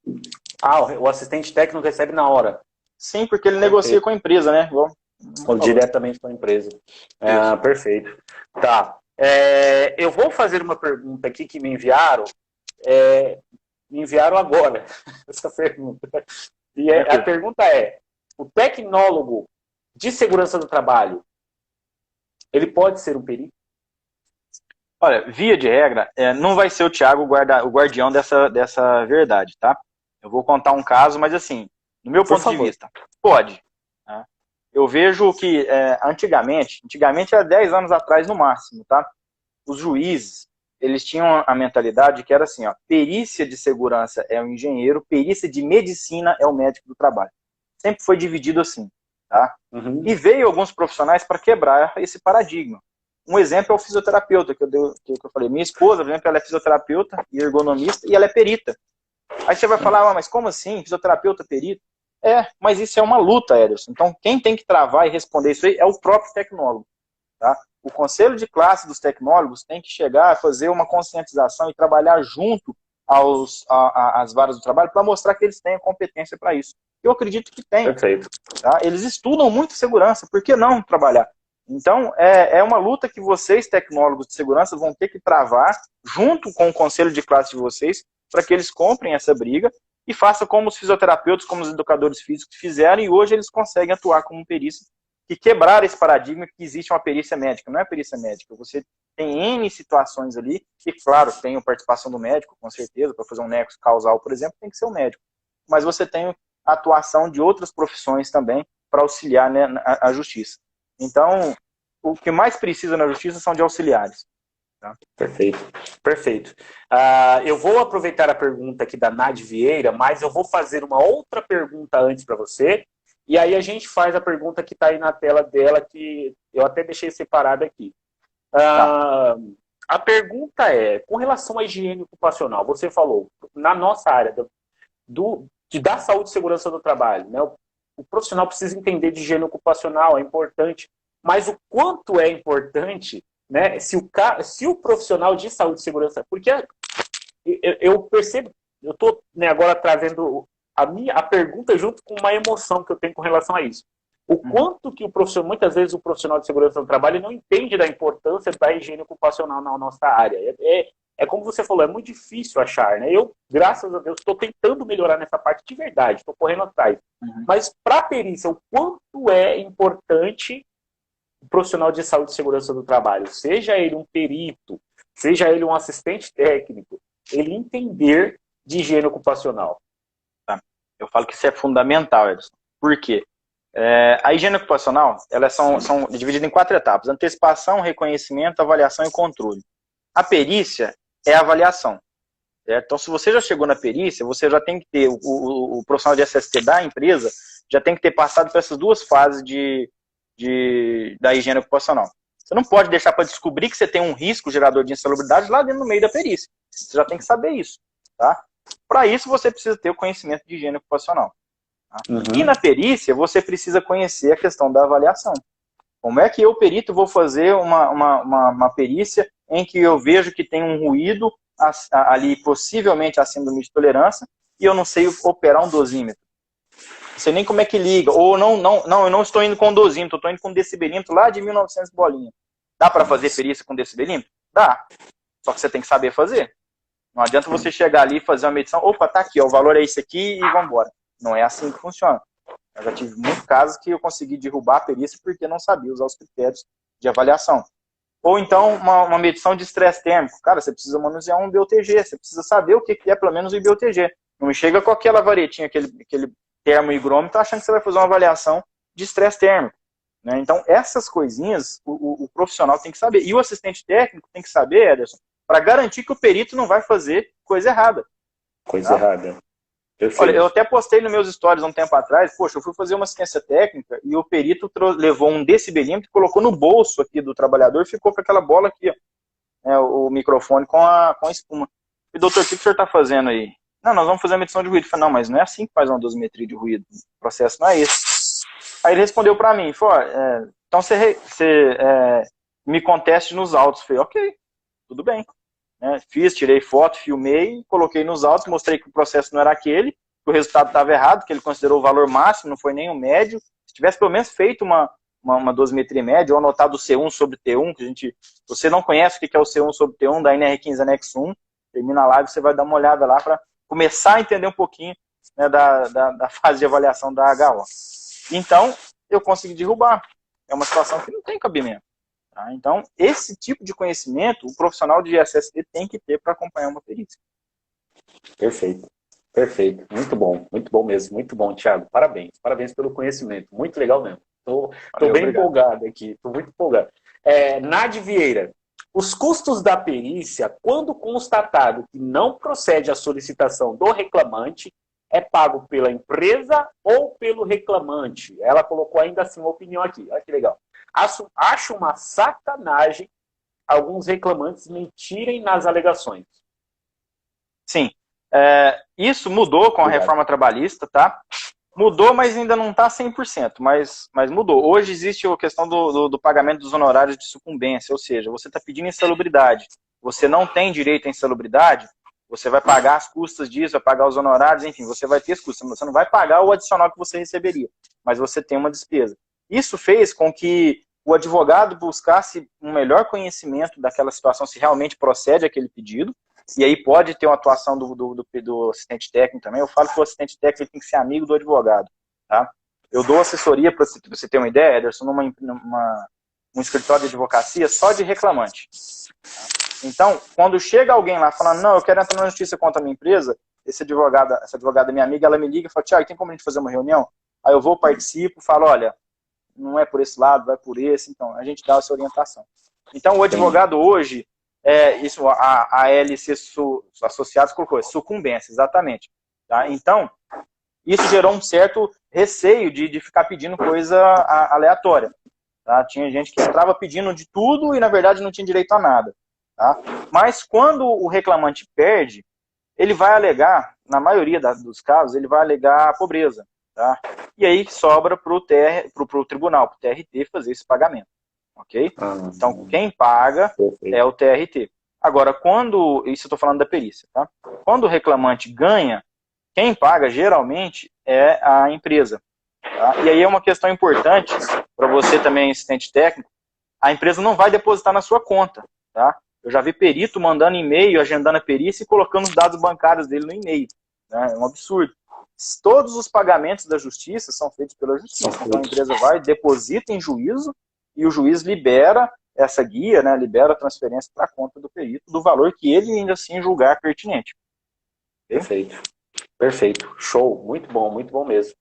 Ah, o assistente técnico recebe na hora. Sim, porque ele negocia com a empresa, né? Ou diretamente com a empresa. Perfeito. Tá. Eu vou fazer uma pergunta aqui que me enviaram. Me enviaram agora, essa pergunta. E a pergunta é, o tecnólogo de segurança do trabalho, ele pode ser um perito? Olha, via de regra, não vai ser o Thiago o guardião dessa verdade, tá? Eu vou contar um caso, mas assim, no meu ponto de vista, pode. Tá? Eu vejo que antigamente era 10 anos atrás no máximo, tá? Os juízes, eles tinham a mentalidade que era assim, ó, perícia de segurança é o engenheiro, perícia de medicina é o médico do trabalho. Sempre foi dividido assim, tá? E veio alguns profissionais para quebrar esse paradigma. Um exemplo é o fisioterapeuta, que eu falei. Minha esposa, por exemplo, ela é fisioterapeuta e ergonomista, e ela é perita. Aí você vai falar, mas como assim? Fisioterapeuta, perito? Mas isso é uma luta, Ederson. Então, quem tem que travar e responder isso aí é o próprio tecnólogo. Tá? O conselho de classe dos tecnólogos tem que chegar a fazer uma conscientização e trabalhar junto às varas do trabalho para mostrar que eles têm a competência para isso. Eu acredito que tem. Perfeito. Tá? Eles estudam muito segurança, por que não trabalhar? Então, é uma luta que vocês, tecnólogos de segurança, vão ter que travar junto com o conselho de classe de vocês para que eles comprem essa briga e façam como os fisioterapeutas, como os educadores físicos fizeram, e hoje eles conseguem atuar como perícia e quebrar esse paradigma que existe uma perícia médica. Não é perícia médica, você tem N situações ali, que claro, tem a participação do médico, com certeza, para fazer um nexo causal, por exemplo, tem que ser o médico. Mas você tem a atuação de outras profissões também para auxiliar, né, a justiça. Então, o que mais precisa na justiça são de auxiliares. Tá? Perfeito, perfeito. Eu vou aproveitar a pergunta aqui da Nádia Vieira, mas eu vou fazer uma outra pergunta antes para você, e aí a gente faz a pergunta que está aí na tela dela, que eu até deixei separada aqui. A pergunta é, com relação à higiene ocupacional, você falou, na nossa área da saúde e segurança do trabalho, né, o profissional precisa entender de higiene ocupacional, é importante, mas o quanto é importante, né, se o profissional de saúde e segurança, porque eu percebo, eu estou, né, agora trazendo a pergunta junto com uma emoção que eu tenho com relação a isso. O quanto que muitas vezes o profissional de segurança do trabalho não entende da importância da higiene ocupacional na nossa área. É como você falou, é muito difícil achar, né? Eu, graças a Deus, estou tentando melhorar nessa parte de verdade, estou correndo atrás. Mas para a perícia, o quanto é importante o profissional de saúde e segurança do trabalho, seja ele um perito, seja ele um assistente técnico, ele entender de higiene ocupacional. Tá. Eu falo que isso é fundamental, Edson. Por quê? A higiene ocupacional, elas são divididas em 4 etapas: antecipação, reconhecimento, avaliação e controle. A perícia é a avaliação. Certo? Então, se você já chegou na perícia, você já tem que ter, o profissional de SST da empresa já tem que ter passado por essas 2 fases da higiene ocupacional. Você não pode deixar para descobrir que você tem um risco gerador de insalubridade lá dentro no meio da perícia. Você já tem que saber isso. Tá? Para isso, você precisa ter o conhecimento de higiene ocupacional. Tá? E na perícia, você precisa conhecer a questão da avaliação. Como é que eu, perito, vou fazer uma perícia em que eu vejo que tem um ruído ali possivelmente acima do limite de tolerância e eu não sei operar um dosímetro? Não sei nem como é que liga. Ou eu não estou indo com dosímetro, eu estou indo com decibelímetro lá de 1900 bolinha. Dá para fazer perícia com decibelímetro? Dá. Só que você tem que saber fazer. Não adianta você chegar ali e fazer uma medição, opa, tá aqui, ó, o valor é esse aqui e vamos embora. Não é assim que funciona. Eu já tive muitos casos que eu consegui derrubar a perícia porque não sabia usar os critérios de avaliação. Ou então, uma medição de estresse térmico. Cara, você precisa manusear um BOTG, você precisa saber o que é pelo menos o IBOTG. Não me chega com aquela varetinha, aquele termoigrômetro, achando que você vai fazer uma avaliação de estresse térmico. Né? Então, essas coisinhas, o profissional tem que saber. E o assistente técnico tem que saber, Ederson, para garantir que o perito não vai fazer coisa errada. Coisa errada. Perfeito. Olha, eu até postei nos meus stories um tempo atrás, poxa, eu fui fazer uma assistência técnica e o perito levou um decibelímetro, colocou no bolso aqui do trabalhador e ficou com aquela bola aqui, ó, o microfone com a espuma. E doutor, o que o senhor está fazendo aí? Não, nós vamos fazer a medição de ruído. Eu falei, não, mas não é assim que faz uma dosimetria de ruído, o processo não é esse. Aí ele respondeu para mim, falou, então você me conteste nos autos. Eu falei, ok, tudo bem. Fiz, tirei foto, filmei, coloquei nos autos, mostrei que o processo não era aquele, que o resultado estava errado, que ele considerou o valor máximo, não foi nem o médio. Se tivesse pelo menos feito uma dosimetria média, ou anotado o C1 sobre T1, que você não conhece o que é o C1 sobre T1 da NR15 anexo 1, termina a live, você vai dar uma olhada lá para começar a entender um pouquinho, né, da fase de avaliação da HO. Então, eu consegui derrubar. É uma situação que não tem cabimento. Tá? Então, esse tipo de conhecimento, o profissional de SST tem que ter para acompanhar uma perícia. Perfeito. Perfeito. Muito bom mesmo. Muito bom, Thiago. Parabéns. Parabéns pelo conhecimento. Muito legal mesmo. Estou bem obrigado. Empolgado aqui. Estou muito empolgado. Nádia Vieira, os custos da perícia, quando constatado que não procede a solicitação do reclamante, é pago pela empresa ou pelo reclamante? Ela colocou ainda assim uma opinião aqui. Olha que legal. Acho uma sacanagem alguns reclamantes mentirem nas alegações. Sim. Isso mudou com a reforma trabalhista, tá? Mudou, mas ainda não está 100%, mas mudou. Hoje existe a questão do pagamento dos honorários de sucumbência, ou seja, você está pedindo insalubridade, você não tem direito à insalubridade, você vai pagar as custas disso, vai pagar os honorários, enfim, você vai ter as custas, você não vai pagar o adicional que você receberia, mas você tem uma despesa. Isso fez com que o advogado buscasse um melhor conhecimento daquela situação, se realmente procede aquele pedido, e aí pode ter uma atuação do assistente técnico também. Eu falo que o assistente técnico tem que ser amigo do advogado, tá? Eu dou assessoria, para você ter uma ideia, Ederson, num escritório de advocacia só de reclamante. Tá? Então, quando chega alguém lá falando, não, eu quero entrar na justiça contra a minha empresa, essa advogada é minha amiga, ela me liga e fala, Thiago, tem como a gente fazer uma reunião? Aí eu vou, participo, falo, olha, não é por esse lado, vai por esse, então a gente dá essa orientação. Então, o advogado hoje, a LC Associados colocou, sucumbência, exatamente. Tá? Então, isso gerou um certo receio de ficar pedindo coisa aleatória. Tá? Tinha gente que entrava pedindo de tudo e, na verdade, não tinha direito a nada. Tá? Mas, quando o reclamante perde, ele vai alegar, na maioria dos casos, ele vai alegar a pobreza. Tá? E aí sobra para o tribunal, para o TRT, fazer esse pagamento. Ok? Então, quem paga é o TRT. Agora, isso eu estou falando da perícia, tá? Quando o reclamante ganha, quem paga geralmente é a empresa. Tá? E aí é uma questão importante para você também, assistente técnico, a empresa não vai depositar na sua conta. Tá? Eu já vi perito mandando e-mail, agendando a perícia e colocando os dados bancários dele no e-mail. Né? É um absurdo. Todos os pagamentos da justiça são feitos pela justiça. Então a empresa vai, deposita em juízo, e o juiz libera essa guia, né, libera a transferência para a conta do perito, do valor que ele ainda assim julgar pertinente. Okay? Perfeito. Perfeito. Show. Muito bom mesmo.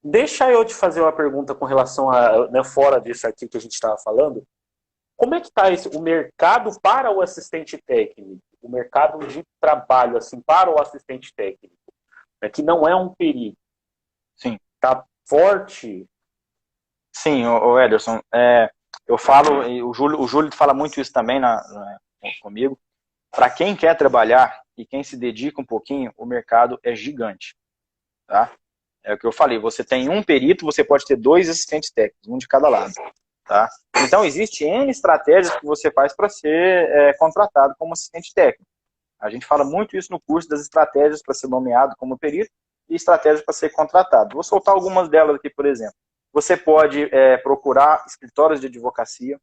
Deixa eu te fazer uma pergunta com relação a, né, fora disso aqui que a gente estava falando. Como é que está o mercado para o assistente técnico? O mercado de trabalho, assim, para o assistente técnico, né, que não é um perito. Sim. Está forte? Sim, o Ederson, eu falo, e o Júlio fala muito isso também comigo, para quem quer trabalhar e quem se dedica um pouquinho, o mercado é gigante, tá? É o que eu falei, você tem um perito, você pode ter 2 assistentes técnicos, um de cada lado, tá? Então, existe N estratégias que você faz para ser contratado como assistente técnico. A gente fala muito isso no curso das estratégias para ser nomeado como perito e estratégias para ser contratado. Vou soltar algumas delas aqui, por exemplo. Você pode procurar escritórios de advocacia.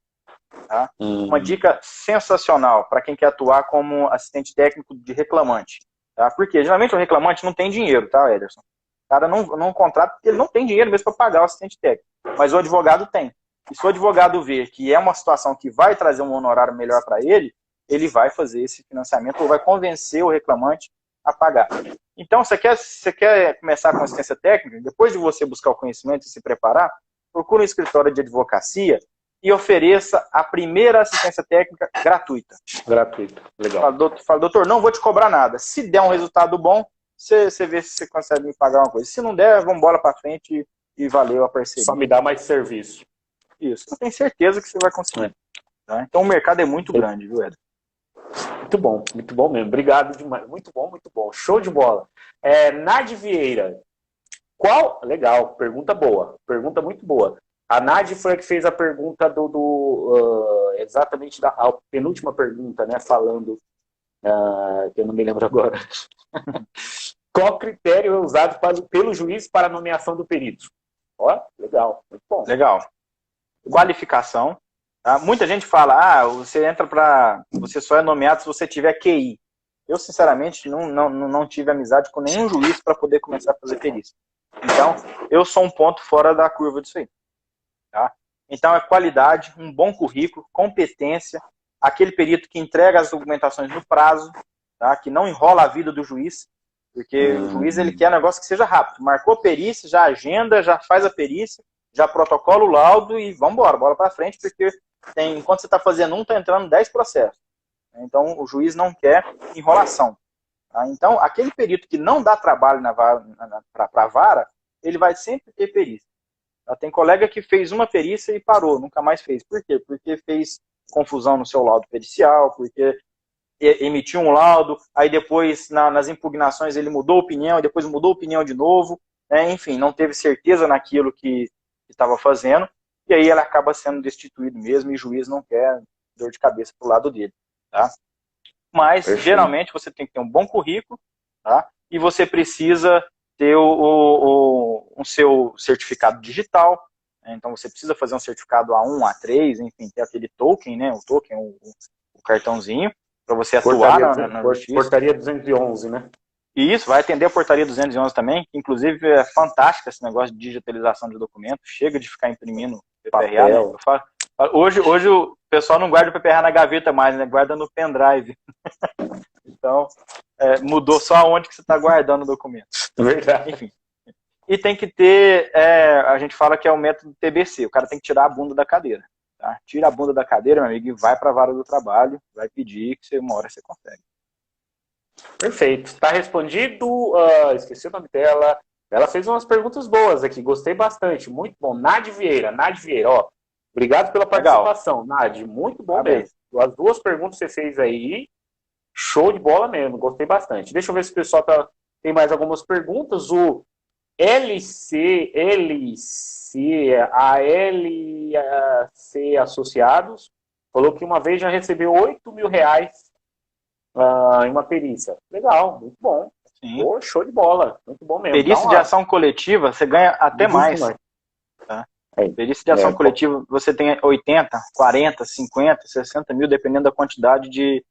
Tá? Uma dica sensacional para quem quer atuar como assistente técnico de reclamante. Tá? Porque geralmente o reclamante não tem dinheiro, tá, Ederson? O cara não contrata porque ele não tem dinheiro mesmo para pagar o assistente técnico. Mas o advogado tem. E se o advogado ver que é uma situação que vai trazer um honorário melhor para ele, ele vai fazer esse financiamento ou vai convencer o reclamante a pagar. Então, você quer começar com assistência técnica? Depois de você buscar o conhecimento e se preparar, procure um escritório de advocacia e ofereça a primeira assistência técnica gratuita. Gratuita, legal. Fala, doutor, não vou te cobrar nada. Se der um resultado bom, você vê se você consegue me pagar uma coisa. Se não der, vamos embora para frente e valeu a parceria. Só me dá mais serviço. Isso, eu tenho certeza que você vai conseguir. Tá? Então, o mercado é muito grande, viu, Eder? Muito bom mesmo. Obrigado demais. Muito bom. Show de bola. Nadi Vieira. Legal, pergunta boa. Pergunta muito boa. A Nadi foi a que fez a pergunta exatamente a penúltima pergunta, né? Falando, que eu não me lembro agora. Qual critério é usado pelo juiz para a nomeação do perito? Ó, legal, muito bom. Legal. Qualificação. Tá? Muita gente fala, você só é nomeado se você tiver QI. Eu, sinceramente, não tive amizade com nenhum juiz para poder começar a fazer perícia. Então, eu sou um ponto fora da curva disso aí. Tá? Então, é qualidade, um bom currículo, competência, aquele perito que entrega as documentações no prazo, tá? Que não enrola a vida do juiz, porque o juiz ele quer um negócio que seja rápido. Marcou a perícia, já agenda, já faz a perícia, já protocola o laudo e vamos embora, bola para frente, porque enquanto você está fazendo está entrando 10 processos. Então, o juiz não quer enrolação. Tá? Então, aquele perito que não dá trabalho para a vara, ele vai sempre ter perícia. Tem colega que fez uma perícia e parou, nunca mais fez. Por quê? Porque fez confusão no seu laudo pericial, porque emitiu um laudo, aí depois nas impugnações ele mudou a opinião, e depois mudou a opinião de novo, né? Enfim, não teve certeza naquilo que estava fazendo, e aí ele acaba sendo destituído mesmo, e o juiz não quer dor de cabeça pro lado dele, tá? Mas, geralmente, você tem que ter um bom currículo, tá? E você precisa ter um seu certificado digital, né? Então você precisa fazer um certificado A1, A3, enfim, ter aquele token, né? O token, o cartãozinho, para você atuar na justiça. Portaria 211, né? E isso, vai atender a portaria 211 também, que inclusive é fantástico esse negócio de digitalização de documentos, chega de ficar imprimindo PPRA, né? Hoje o pessoal não guarda o PPRA na gaveta mais, né? Guarda no pendrive. Então, mudou só onde que você está guardando o documento. Verdade. Enfim. E tem que ter, a gente fala que é o método TBC, o cara tem que tirar a bunda da cadeira. Tá? Tira a bunda da cadeira, meu amigo, e vai para a vara do trabalho, vai pedir que uma hora você consegue. Perfeito. Está respondido. Esqueci o nome dela. Ela fez umas perguntas boas aqui, gostei bastante. Muito bom. Nad Vieira, ó. Obrigado pela participação, legal. Nad. Muito bom mesmo. As duas perguntas que você fez aí, show de bola mesmo, gostei bastante. Deixa eu ver se o pessoal tem mais algumas perguntas. O LC Associados falou que uma vez já recebeu R$8.000 em uma perícia. Legal, muito bom. Pô, show de bola, muito bom mesmo. Perícia de ação coletiva, você ganha até mais. Tá? Perícia de ação coletiva, você tem 80, 40, 50, 60 mil, dependendo da quantidade de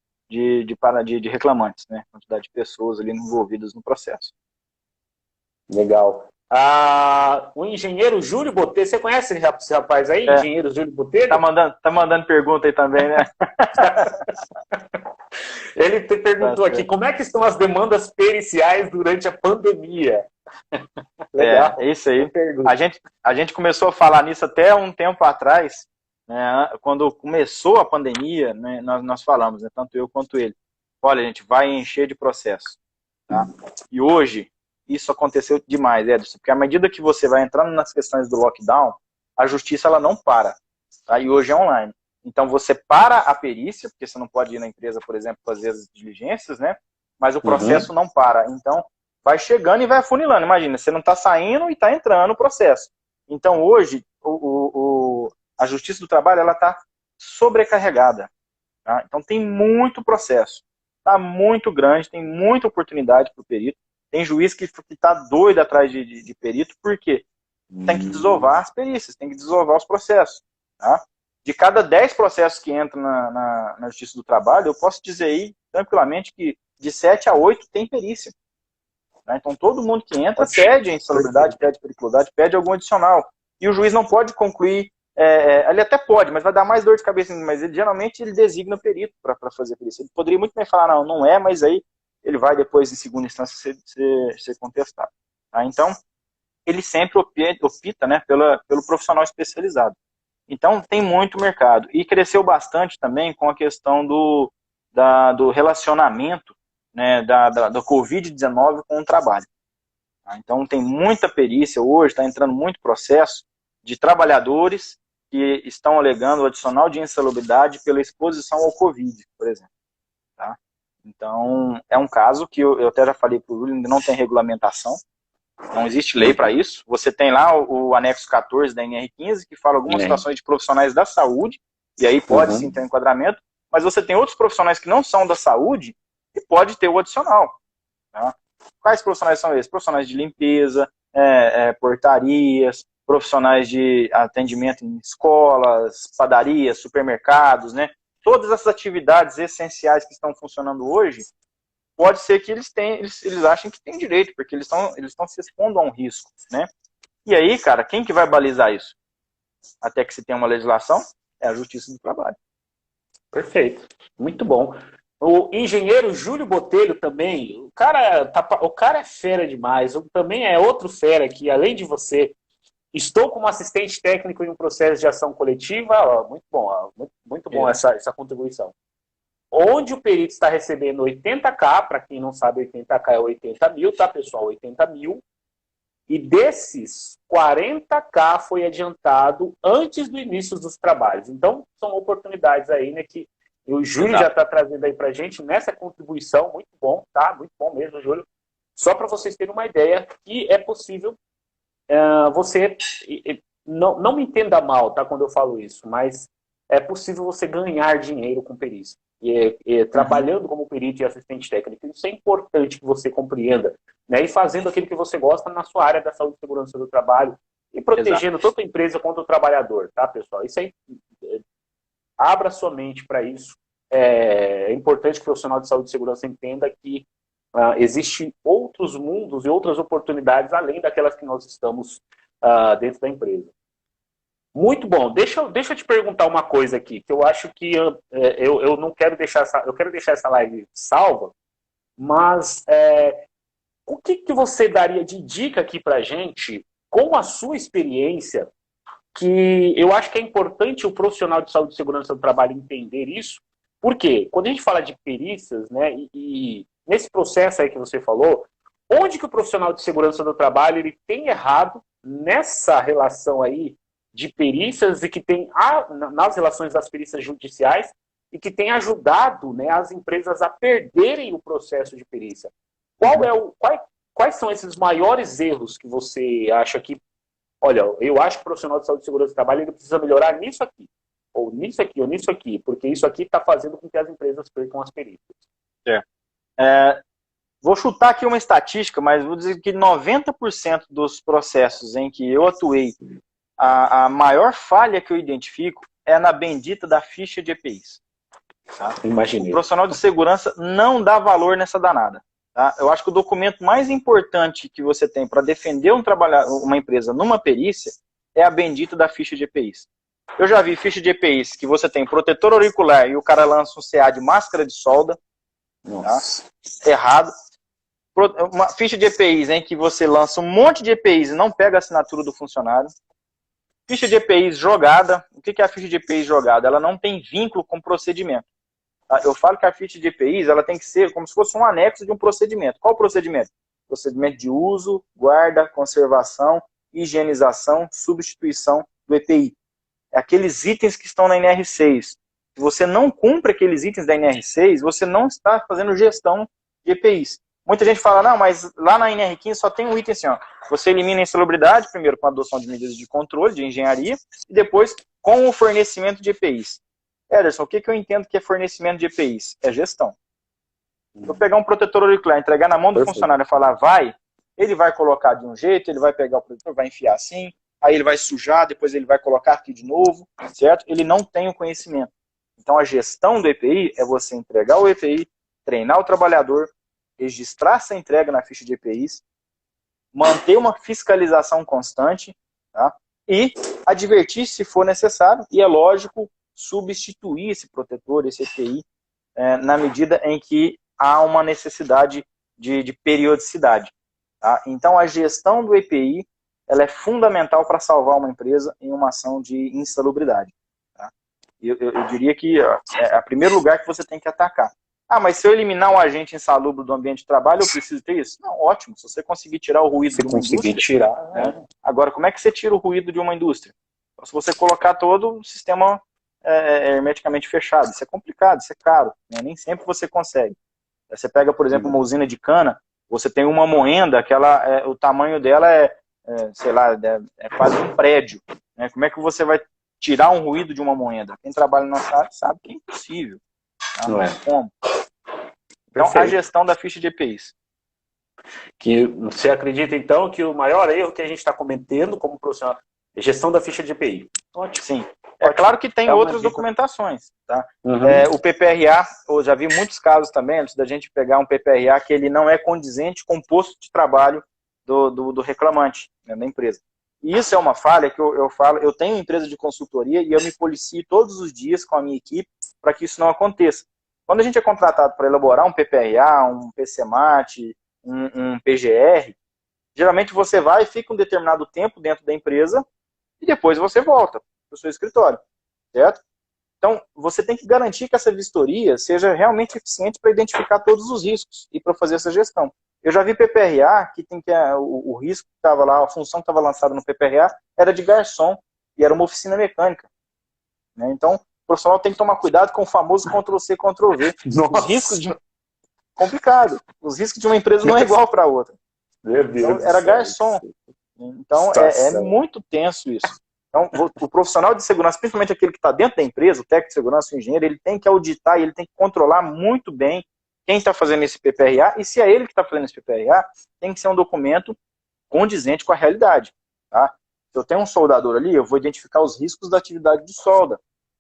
reclamantes, né? Quantidade de pessoas ali envolvidas no processo. Legal. O engenheiro Júlio Botelho, você conhece esse rapaz aí? Engenheiro Júlio Botelho? Tá mandando pergunta aí também, né? Ele te perguntou aqui, como é que estão as demandas periciais durante a pandemia? Legal. É isso aí. A gente começou a falar nisso até um tempo atrás, né? Quando começou a pandemia, né, nós falamos, né, tanto eu quanto ele. Olha, a gente vai encher de processo. Tá? E hoje, isso aconteceu demais, Edson, porque à medida que você vai entrando nas questões do lockdown, a justiça ela não para, tá? E hoje é online. Então você para a perícia, porque você não pode ir na empresa, por exemplo, fazer as diligências, né? Mas o processo não para. Então vai chegando e vai afunilando. Imagina, você não está saindo e está entrando no processo. Então hoje a Justiça do Trabalho ela está sobrecarregada. Tá? Então tem muito processo, está muito grande, tem muita oportunidade para o perito. Tem juiz que está doido atrás de perito, por quê? Tem que desovar as perícias, tem que desovar os processos. Tá? De cada 10 processos que entram na Justiça do Trabalho, eu posso dizer aí, tranquilamente, que de 7 a 8 tem perícia. Tá? Então todo mundo que entra pede a insalubridade, pede periculosidade, pede algum adicional. E o juiz não pode concluir, ele até pode, mas vai dar mais dor de cabeça, mas geralmente ele designa perito para fazer perícia. Ele poderia muito bem falar, não é, mas aí ele vai depois, em segunda instância, ser contestado. Tá? Então, ele sempre opta, né, pelo profissional especializado. Então, tem muito mercado. E cresceu bastante também com a questão do relacionamento, né, da Covid-19 com o trabalho. Tá? Então, tem muita perícia hoje, está entrando muito processo de trabalhadores que estão alegando o adicional de insalubridade pela exposição ao Covid, por exemplo. Tá? Então, é um caso que eu até já falei para o Júlio, ainda não tem regulamentação, não existe lei para isso. Você tem lá o anexo 14 da NR15, que fala algumas situações de profissionais da saúde, e aí pode sim ter um enquadramento, mas você tem outros profissionais que não são da saúde e pode ter o adicional. Tá? Quais profissionais são esses? Profissionais de limpeza, portarias, profissionais de atendimento em escolas, padarias, supermercados, né? Todas essas atividades essenciais que estão funcionando hoje, pode ser que eles achem que tem direito, porque eles estão se expondo a um risco, né? E aí, cara, quem que vai balizar isso? Até que se tenha uma legislação, é a Justiça do Trabalho. Perfeito, muito bom. O engenheiro Júlio Botelho também, o cara é fera demais, também é outro fera que, além de você, estou como assistente técnico em um processo de ação coletiva, muito bom, muito bom essa contribuição. Onde o perito está recebendo 80K, para quem não sabe, 80K é 80 mil, tá, pessoal? 80 mil. E desses, 40K foi adiantado antes do início dos trabalhos. Então, são oportunidades aí, né, que o Júlio já está trazendo aí para a gente nessa contribuição. Muito bom, tá? Muito bom mesmo, Júlio. Só para vocês terem uma ideia que é possível você... Não me entenda mal, tá, quando eu falo isso, mas é possível você ganhar dinheiro com perícia. Trabalhando como perito e assistente técnico. Isso é importante que você compreenda, né? E fazendo aquilo que você gosta na sua área da saúde e segurança do trabalho e protegendo tanto a empresa quanto o trabalhador, tá, pessoal? Isso aí, abra sua mente para isso. É importante que o profissional de saúde e segurança entenda que existem outros mundos e outras oportunidades além daquelas que nós estamos dentro da empresa. Muito bom. Deixa eu te perguntar uma coisa aqui, que eu acho que eu não quero deixar eu quero deixar essa live salva, mas o que você daria de dica aqui pra gente, com a sua experiência, que eu acho que é importante o profissional de saúde e segurança do trabalho entender isso, porque quando a gente fala de perícias, né, e nesse processo aí que você falou, onde que o profissional de segurança do trabalho ele tem errado nessa relação aí de perícias e que tem nas relações das perícias judiciais e que tem ajudado, né, as empresas a perderem o processo de perícia. Quais são esses maiores erros que você acha que, olha, eu acho que o profissional de saúde e segurança do trabalho ele precisa melhorar nisso aqui, ou nisso aqui, ou nisso aqui, porque isso aqui está fazendo com que as empresas percam as perícias. Vou chutar aqui uma estatística, mas vou dizer que 90% dos processos em que eu atuei, a maior falha que eu identifico é na bendita da ficha de EPIs. Tá? Imaginei. O profissional de segurança não dá valor nessa danada. Tá? Eu acho que o documento mais importante que você tem para defender uma empresa numa perícia é a bendita da ficha de EPIs. Eu já vi ficha de EPIs que você tem protetor auricular e o cara lança um CA de máscara de solda. Nossa. Tá? Errado. Uma ficha de EPIs em que você lança um monte de EPIs e não pega a assinatura do funcionário. Ficha de EPIs jogada. O que é a ficha de EPIs jogada? Ela não tem vínculo com o procedimento. Tá? Eu falo que a ficha de EPIs ela tem que ser como se fosse um anexo de um procedimento. Qual o procedimento? Procedimento de uso, guarda, conservação, higienização, substituição do EPI. É aqueles itens que estão na NR6. Se você não cumpre aqueles itens da NR6, você não está fazendo gestão de EPIs. Muita gente fala, não, mas lá na NR15 só tem um item assim, ó. Você elimina a insalubridade, primeiro com a adoção de medidas de controle, de engenharia, e depois com o fornecimento de EPIs. Ederson, o que eu entendo que é fornecimento de EPIs? É gestão. Se eu pegar um protetor auricular, entregar na mão do funcionário e falar, vai, ele vai colocar de um jeito, ele vai pegar o protetor, vai enfiar assim, aí ele vai sujar, depois ele vai colocar aqui de novo, certo? Ele não tem o conhecimento. Então a gestão do EPI é você entregar o EPI, treinar o trabalhador, registrar essa entrega na ficha de EPIs, manter uma fiscalização constante, tá? E advertir se for necessário, e é lógico, substituir esse protetor, esse EPI, na medida em que há uma necessidade de periodicidade. Tá? Então a gestão do EPI ela é fundamental para salvar uma empresa em uma ação de insalubridade. Tá? Eu diria que é o primeiro lugar que você tem que atacar. Ah, mas se eu eliminar um agente insalubre do ambiente de trabalho, eu preciso ter isso? Não, ótimo. Se você conseguir tirar o ruído de uma indústria... Né? Agora, como é que você tira o ruído de uma indústria? Então, se você colocar todo o sistema hermeticamente fechado, isso é complicado, isso é caro. Né? Nem sempre você consegue. Você pega, por exemplo, uma usina de cana, você tem uma moenda, que o tamanho dela sei lá, é quase um prédio. Né? Como é que você vai tirar um ruído de uma moenda? Quem trabalha na nossa área sabe que é impossível. Tá? Não é como. Então, a gestão da ficha de EPIs. Que você acredita, então, que o maior erro que a gente está cometendo como profissional é gestão da ficha de EPI? Ótimo. Sim. É claro que tem outras documentações. Tá? Uhum. O PPRA, eu já vi muitos casos também, antes da gente pegar um PPRA, que ele não é condizente com o posto de trabalho do reclamante, né, da empresa. E isso é uma falha que eu falo, eu tenho empresa de consultoria e eu me policio todos os dias com a minha equipe para que isso não aconteça. Quando a gente é contratado para elaborar um PPRA, um PCMAT, um PGR, geralmente você vai e fica um determinado tempo dentro da empresa e depois você volta para o seu escritório, certo? Então, você tem que garantir que essa vistoria seja realmente eficiente para identificar todos os riscos e para fazer essa gestão. Eu já vi PPRA que tem que o risco que estava lá, a função que estava lançada no PPRA era de garçom e era uma oficina mecânica, né? Então, o profissional tem que tomar cuidado com o famoso Ctrl+C, Ctrl+V. Os riscos de complicado. Os riscos de uma empresa não é igual para outra. Meu Deus, então, era garçom. Então, é muito tenso isso. Então, o profissional de segurança, principalmente aquele que está dentro da empresa, o técnico de segurança, o engenheiro, ele tem que auditar e ele tem que controlar muito bem quem está fazendo esse PPRA, e se é ele que está fazendo esse PPRA, tem que ser um documento condizente com a realidade. Tá? Se eu tenho um soldador ali, eu vou identificar os riscos da atividade de solda.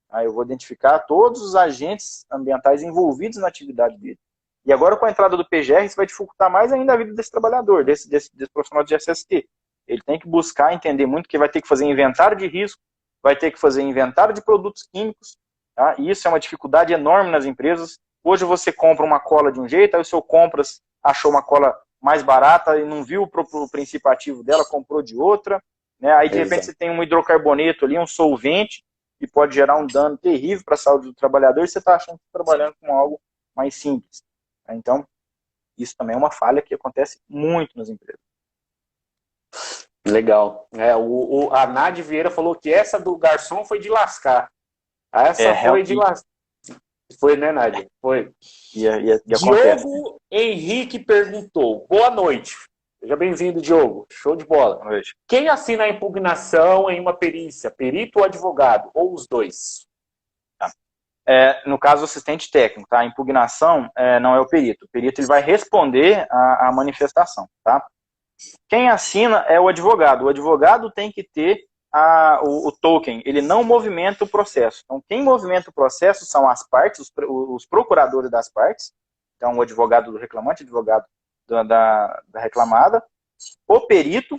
Tá? Eu vou identificar todos os agentes ambientais envolvidos na atividade dele. E agora, com a entrada do PGR, isso vai dificultar mais ainda a vida desse trabalhador, desse profissional de SST. Ele tem que buscar entender muito que vai ter que fazer inventário de risco, vai ter que fazer inventário de produtos químicos. Tá? E isso é uma dificuldade enorme nas empresas. Hoje você compra uma cola de um jeito, aí o seu compras achou uma cola mais barata e não viu o princípio ativo dela, comprou de outra. Né? Aí, de repente, você tem um hidrocarboneto ali, um solvente, que pode gerar um dano terrível para a saúde do trabalhador, e você está achando que está trabalhando com algo mais simples. Então, isso também é uma falha que acontece muito nas empresas. Legal. A Nádia Vieira falou que essa do garçom foi de lascar. Essa foi de lascar. Foi, né, Nádia? Foi. Diogo Henrique perguntou. Boa noite. Seja bem-vindo, Diogo. Show de bola. Boa noite. Quem assina a impugnação em uma perícia? Perito ou advogado? Ou os dois? No caso, o assistente técnico, tá? A impugnação não é o perito. O perito ele vai responder à manifestação, tá? Quem assina é o advogado. O advogado tem que ter o token. Ele não movimenta o processo. Então, quem movimenta o processo são as partes, os procuradores das partes. Então, o advogado do reclamante, o advogado da reclamada. O perito,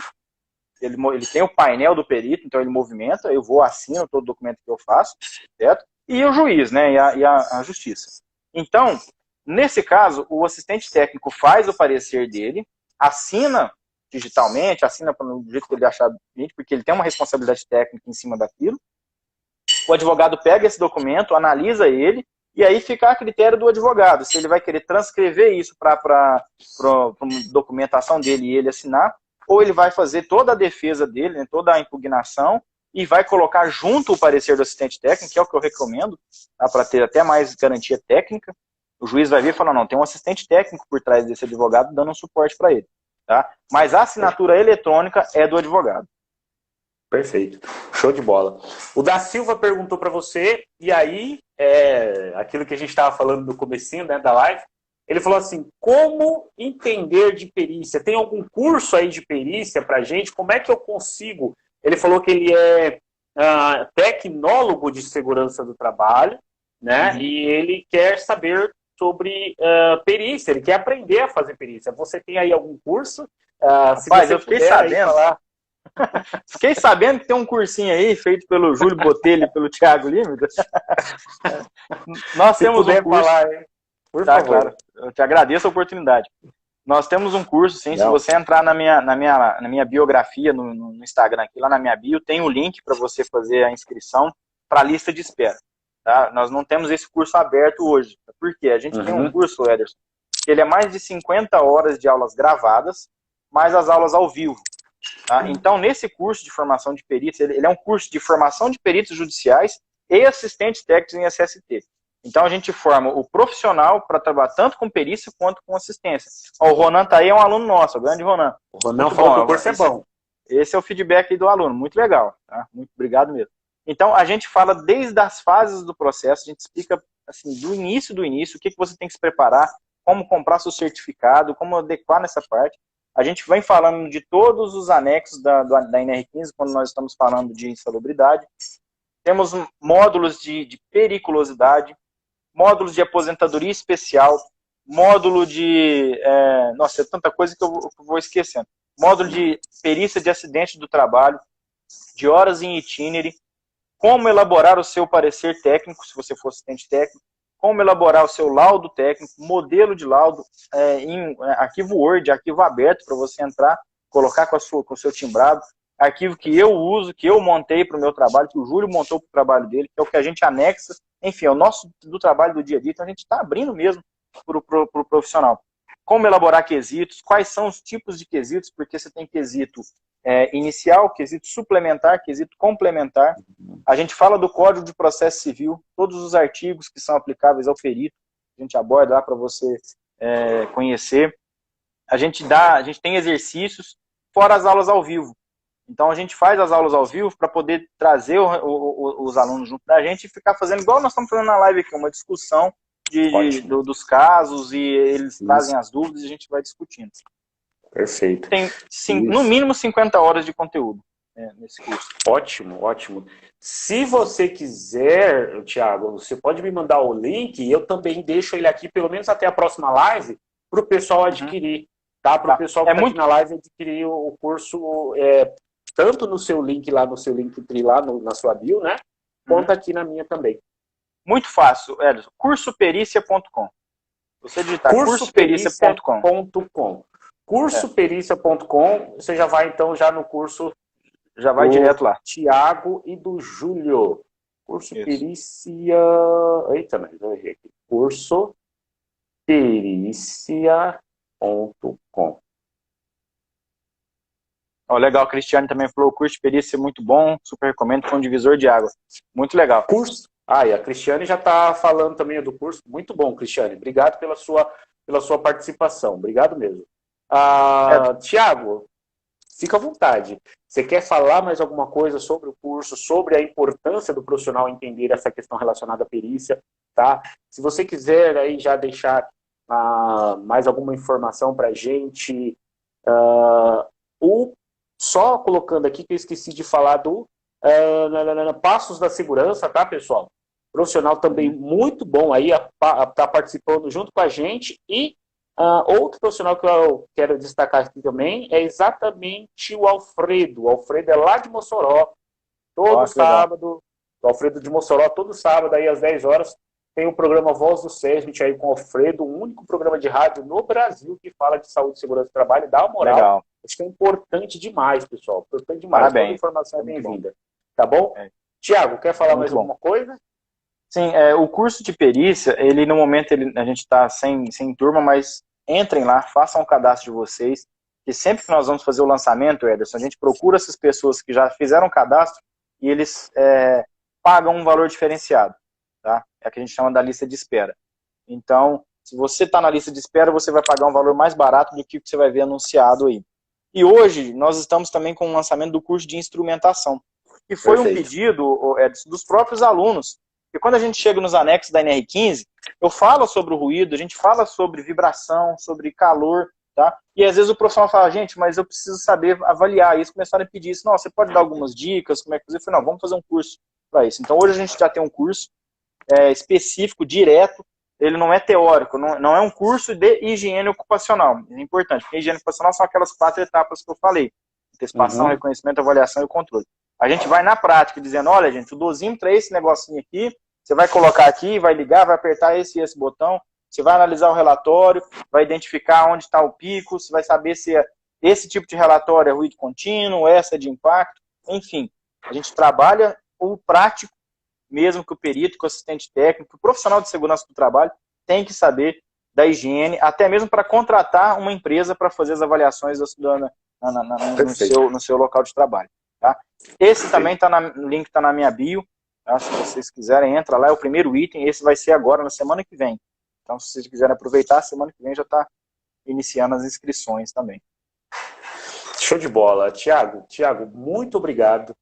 ele tem o painel do perito, então ele movimenta, eu vou, assino todo o documento que eu faço, certo? E o juiz, né, e a justiça. Então, nesse caso, o assistente técnico faz o parecer dele, assina digitalmente, assina do jeito que ele achar, porque ele tem uma responsabilidade técnica em cima daquilo. O advogado pega esse documento, analisa ele, e aí fica a critério do advogado, se ele vai querer transcrever isso para documentação dele e ele assinar, ou ele vai fazer toda a defesa dele, né, toda a impugnação, e vai colocar junto o parecer do assistente técnico, que é o que eu recomendo, tá, para ter até mais garantia técnica. O juiz vai vir e falar, não, tem um assistente técnico por trás desse advogado dando um suporte para ele. Tá? Mas a assinatura eletrônica é do advogado. Perfeito. Show de bola. O da Silva perguntou para você, e aí, aquilo que a gente estava falando no comecinho, né, da live, ele falou assim, como entender de perícia? Tem algum curso aí de perícia para gente? Como é que eu consigo... Ele falou que ele é tecnólogo de segurança do trabalho, né? E ele quer saber sobre perícia, ele quer aprender a fazer perícia. Você tem aí algum curso? Rapaz, eu fiquei sabendo. Fiquei sabendo que tem um cursinho aí, feito pelo Júlio Botelho e pelo Thiago Lima. Nós temos um curso. Falar, hein? Por favor. Claro. Eu te agradeço a oportunidade. Nós temos um curso, sim. Se você entrar na minha biografia no Instagram, aqui, lá na minha bio, tem o link para você fazer a inscrição para a lista de espera. Tá? Nós não temos esse curso aberto hoje. Por quê? A gente tem um curso, Ederson, que ele é mais de 50 horas de aulas gravadas, mais as aulas ao vivo. Tá? Então, nesse curso de formação de peritos, ele é um curso de formação de peritos judiciais e assistentes técnicos em SST. Então, a gente forma o profissional para trabalhar tanto com perícia quanto com assistência. Ó, o Ronan tá aí, é um aluno nosso, o grande Ronan. O Ronan falou que o curso é bom. Esse é o feedback aí do aluno, muito legal. Tá? Muito obrigado mesmo. Então, a gente fala desde as fases do processo, a gente explica assim, do início, o que você tem que se preparar, como comprar seu certificado, como adequar nessa parte. A gente vem falando de todos os anexos da NR15, quando nós estamos falando de insalubridade. Temos módulos de periculosidade, módulos de aposentadoria especial, módulo de... nossa, é tanta coisa que eu vou esquecendo. Módulo de perícia de acidente do trabalho, de horas em itinerary, como elaborar o seu parecer técnico, se você for assistente técnico, como elaborar o seu laudo técnico, modelo de laudo em arquivo Word, arquivo aberto para você entrar, colocar com o seu timbrado, arquivo que eu uso, que eu montei para o meu trabalho, que o Júlio montou para o trabalho dele, que é o que a gente anexa, enfim, é o nosso do trabalho do dia a dia, então a gente está abrindo mesmo para o profissional. como elaborar quesitos, quais são os tipos de quesitos, porque você tem quesito inicial, quesito suplementar, quesito complementar. A gente fala do Código de Processo Civil, todos os artigos que são aplicáveis ao perito, a gente aborda lá para você conhecer. A gente tem exercícios, fora as aulas ao vivo. Então a gente faz as aulas ao vivo para poder trazer os alunos junto da gente e ficar fazendo igual nós estamos fazendo na live aqui, uma discussão dos casos, e eles trazem as dúvidas e a gente vai discutindo. Perfeito. Tem no mínimo 50 horas de conteúdo nesse curso. Ótimo, ótimo. Se você quiser, Thiago, você pode me mandar o link e eu também deixo ele aqui, pelo menos até a próxima live, para o pessoal adquirir. Tá? Para o pessoal que está aqui na live adquirir o curso, tanto no seu link lá, no seu Linktree lá na sua bio, né? Quanto aqui na minha também. Muito fácil, Edson. Cursopericia.com. Você digitar cursopericia.com. Cursopericia.com, você já vai então já no curso. Já vai direto lá. Tiago e do Júlio. Curso Perícia. Eita, mas eu errei aqui. Cursopericia.com. Legal, o Cristiane também falou, o curso de perícia é muito bom, super recomendo, foi um divisor de água. Muito legal. Curso. E a Cristiane já está falando também do curso. Muito bom, Cristiane. Obrigado pela sua participação. Obrigado mesmo. Tiago, fica à vontade. Você quer falar mais alguma coisa sobre o curso, sobre a importância do profissional entender essa questão relacionada à perícia, tá? Se você quiser aí já deixar mais alguma informação para a gente, só colocando aqui que eu esqueci de falar do Passos da Segurança, tá, pessoal? Profissional também muito bom aí, tá participando junto com a gente. E outro profissional que eu quero destacar aqui também é exatamente o Alfredo. O Alfredo é lá de Mossoró, todo sábado. O Alfredo de Mossoró, todo sábado, aí às 10 horas, tem o programa Voz do SESMIT aí com o Alfredo, o único programa de rádio no Brasil que fala de saúde, segurança e trabalho. Dá uma moral. Legal. Acho que é importante demais, pessoal. Importante demais. Parabéns. Toda informação é bem-vinda. Tá bom? Tiago, quer falar mais alguma coisa? Sim, o curso de perícia, ele no momento a gente está sem turma, mas entrem lá, façam o cadastro de vocês, e sempre que nós vamos fazer o lançamento, Ederson, a gente procura essas pessoas que já fizeram o cadastro e eles pagam um valor diferenciado, tá? É o que a gente chama da lista de espera. Então, se você está na lista de espera, você vai pagar um valor mais barato do que o que você vai ver anunciado aí. E hoje, nós estamos também com o lançamento do curso de instrumentação, que foi um pedido, Edson, dos próprios alunos. Porque quando a gente chega nos anexos da NR15, eu falo sobre o ruído, a gente fala sobre vibração, sobre calor, tá? E às vezes o profissional fala, gente, mas eu preciso saber avaliar isso. Começaram a pedir isso, não, você pode dar algumas dicas, como é que fazer? Eu falei, não, vamos fazer um curso para isso. Então hoje a gente já tem um curso específico, direto, ele não é teórico, não é um curso de higiene ocupacional. É importante, porque a higiene ocupacional são aquelas 4 etapas que eu falei. Antecipação, reconhecimento, avaliação e controle. A gente vai na prática dizendo, olha gente, o dosímetro é esse negocinho aqui, você vai colocar aqui, vai ligar, vai apertar esse e esse botão, você vai analisar o relatório, vai identificar onde está o pico, você vai saber se esse tipo de relatório é ruído contínuo, essa é de impacto, enfim. A gente trabalha o prático, mesmo que o perito, que o assistente técnico, o profissional de segurança do trabalho tem que saber da higiene, até mesmo para contratar uma empresa para fazer as avaliações no seu local de trabalho. Tá? Esse também o link está na minha bio. Tá? Se vocês quiserem, entra lá, é o primeiro item. Esse vai ser agora, na semana que vem. Então, se vocês quiserem aproveitar, semana que vem já está iniciando as inscrições também. Show de bola. Tiago, muito obrigado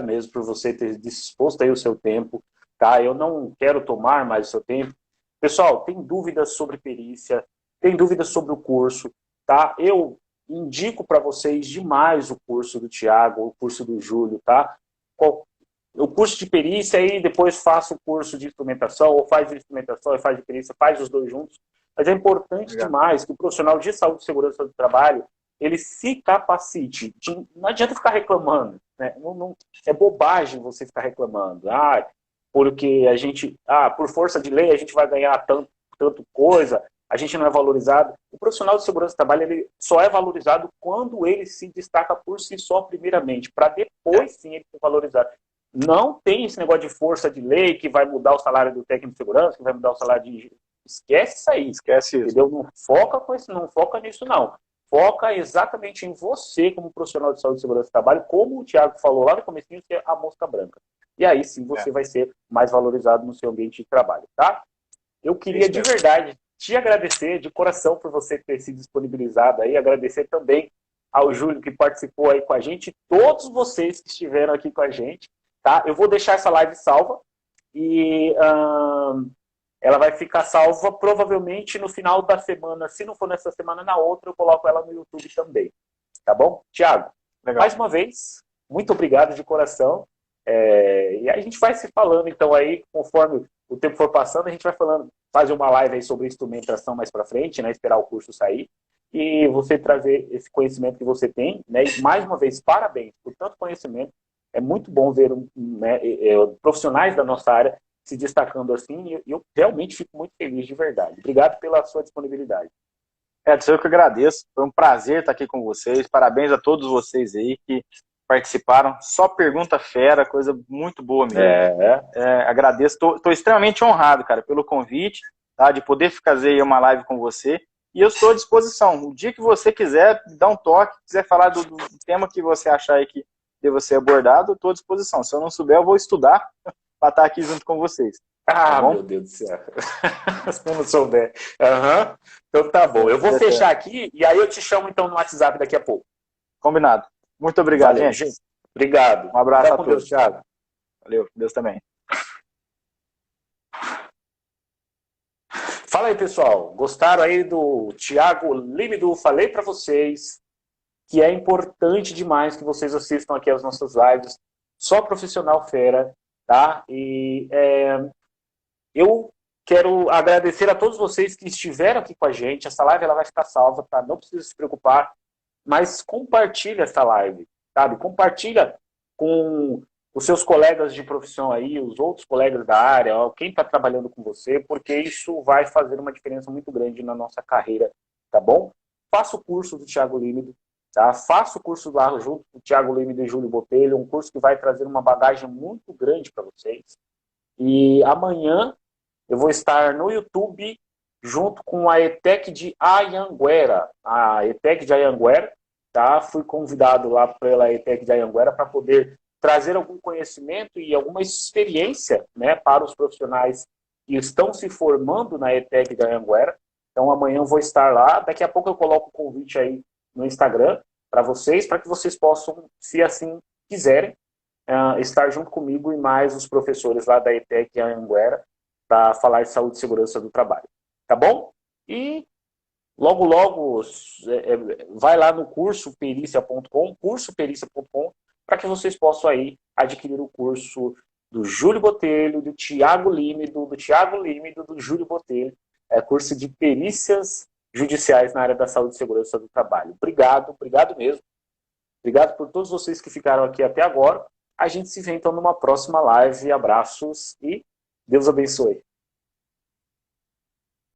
mesmo por você ter disposto aí o seu tempo. Tá? Eu não quero tomar mais o seu tempo. Pessoal, tem dúvidas sobre perícia, tem dúvidas sobre o curso, tá? Eu indico para vocês demais o curso do Tiago, o curso do Júlio, tá? O curso de perícia e depois faça o curso de instrumentação, ou faz de instrumentação e faz de perícia, faz os dois juntos. Mas é importante demais que o profissional de saúde e segurança do trabalho, ele se capacite. Não adianta ficar reclamando, né? É bobagem você ficar reclamando. Porque a gente, por força de lei, a gente vai ganhar tanto coisa, a gente não é valorizado. O profissional de segurança do trabalho, ele só é valorizado quando ele se destaca por si só, primeiramente, para depois sim ele ser valorizado. Não tem esse negócio de força de lei que vai mudar o salário do técnico de segurança, que vai mudar o salário Esquece isso aí. Esquece isso. Entendeu? Não foca nisso, não. Foca exatamente em você como profissional de saúde e segurança do trabalho, como o Thiago falou lá no comecinho, que é a mosca branca. E aí sim você vai ser mais valorizado no seu ambiente de trabalho, tá? Eu queria de verdade te agradecer de coração por você ter se disponibilizado aí, agradecer também ao Júlio que participou aí com a gente, todos vocês que estiveram aqui com a gente, tá? Eu vou deixar essa live salva e ela vai ficar salva provavelmente no final da semana. Se não for nessa semana, na outra, eu coloco ela no YouTube também. Tá bom? Thiago, mais uma vez, muito obrigado de coração. E a gente vai se falando, então, aí, conforme o tempo for passando, a gente vai falando, fazer uma live aí sobre instrumentação mais para frente, né? Esperar o curso sair. E você trazer esse conhecimento que você tem, né? E, mais uma vez, parabéns por tanto conhecimento. É muito bom ver profissionais da nossa área se destacando assim, e eu realmente fico muito feliz de verdade. Obrigado pela sua disponibilidade. Edson, eu que agradeço. Foi um prazer estar aqui com vocês. Parabéns a todos vocês aí que participaram. Só pergunta fera, coisa muito boa mesmo. Agradeço. Estou extremamente honrado, cara, pelo convite, tá, de poder fazer uma live com você. E eu estou à disposição. O dia que você quiser, dá um toque, quiser falar do tema que você achar aí que deva ser abordado, eu estou à disposição. Se eu não souber, eu vou estudar para estar aqui junto com vocês. Tá bom? Meu Deus do céu. Se eu não souber. Então tá bom. Eu vou fechar aqui e aí eu te chamo então no WhatsApp daqui a pouco. Combinado. Muito obrigado, Valeu, gente. Obrigado. Um abraço a todos. Deus, Thiago. Valeu. Deus também. Fala aí, pessoal. Gostaram aí do Thiago Límido? Falei para vocês que é importante demais que vocês assistam aqui as nossas lives. Só profissional fera, tá? E eu quero agradecer a todos vocês que estiveram aqui com a gente. Essa live ela vai ficar salva, tá? Não precisa se preocupar. Mas compartilha essa live, sabe? Compartilha com os seus colegas de profissão aí, os outros colegas da área, quem está trabalhando com você, porque isso vai fazer uma diferença muito grande na nossa carreira, tá bom? Faça o curso do Thiago Límido, tá? Faça o curso lá junto com o Thiago Límido e Júlio Botelho, um curso que vai trazer uma bagagem muito grande para vocês. E amanhã eu vou estar no YouTube junto com a ETEC de Anhanguera. A ETEC de Anhanguera, tá? Fui convidado lá pela ETEC de Anhanguera para poder trazer algum conhecimento e alguma experiência, né, para os profissionais que estão se formando na ETEC de Anhanguera. Então amanhã eu vou estar lá. Daqui a pouco eu coloco o convite aí no Instagram para que vocês possam, se assim quiserem, estar junto comigo e mais os professores lá da ETEC de Anhanguera para falar de saúde e segurança do trabalho. Tá bom? E logo, logo, vai lá no cursoperícia.com, para que vocês possam aí adquirir o curso do Júlio Botelho, do Thiago Límido, do Júlio Botelho, curso de perícias judiciais na área da saúde e segurança do trabalho. Obrigado mesmo. Obrigado por todos vocês que ficaram aqui até agora. A gente se vê então numa próxima live. Abraços e Deus abençoe.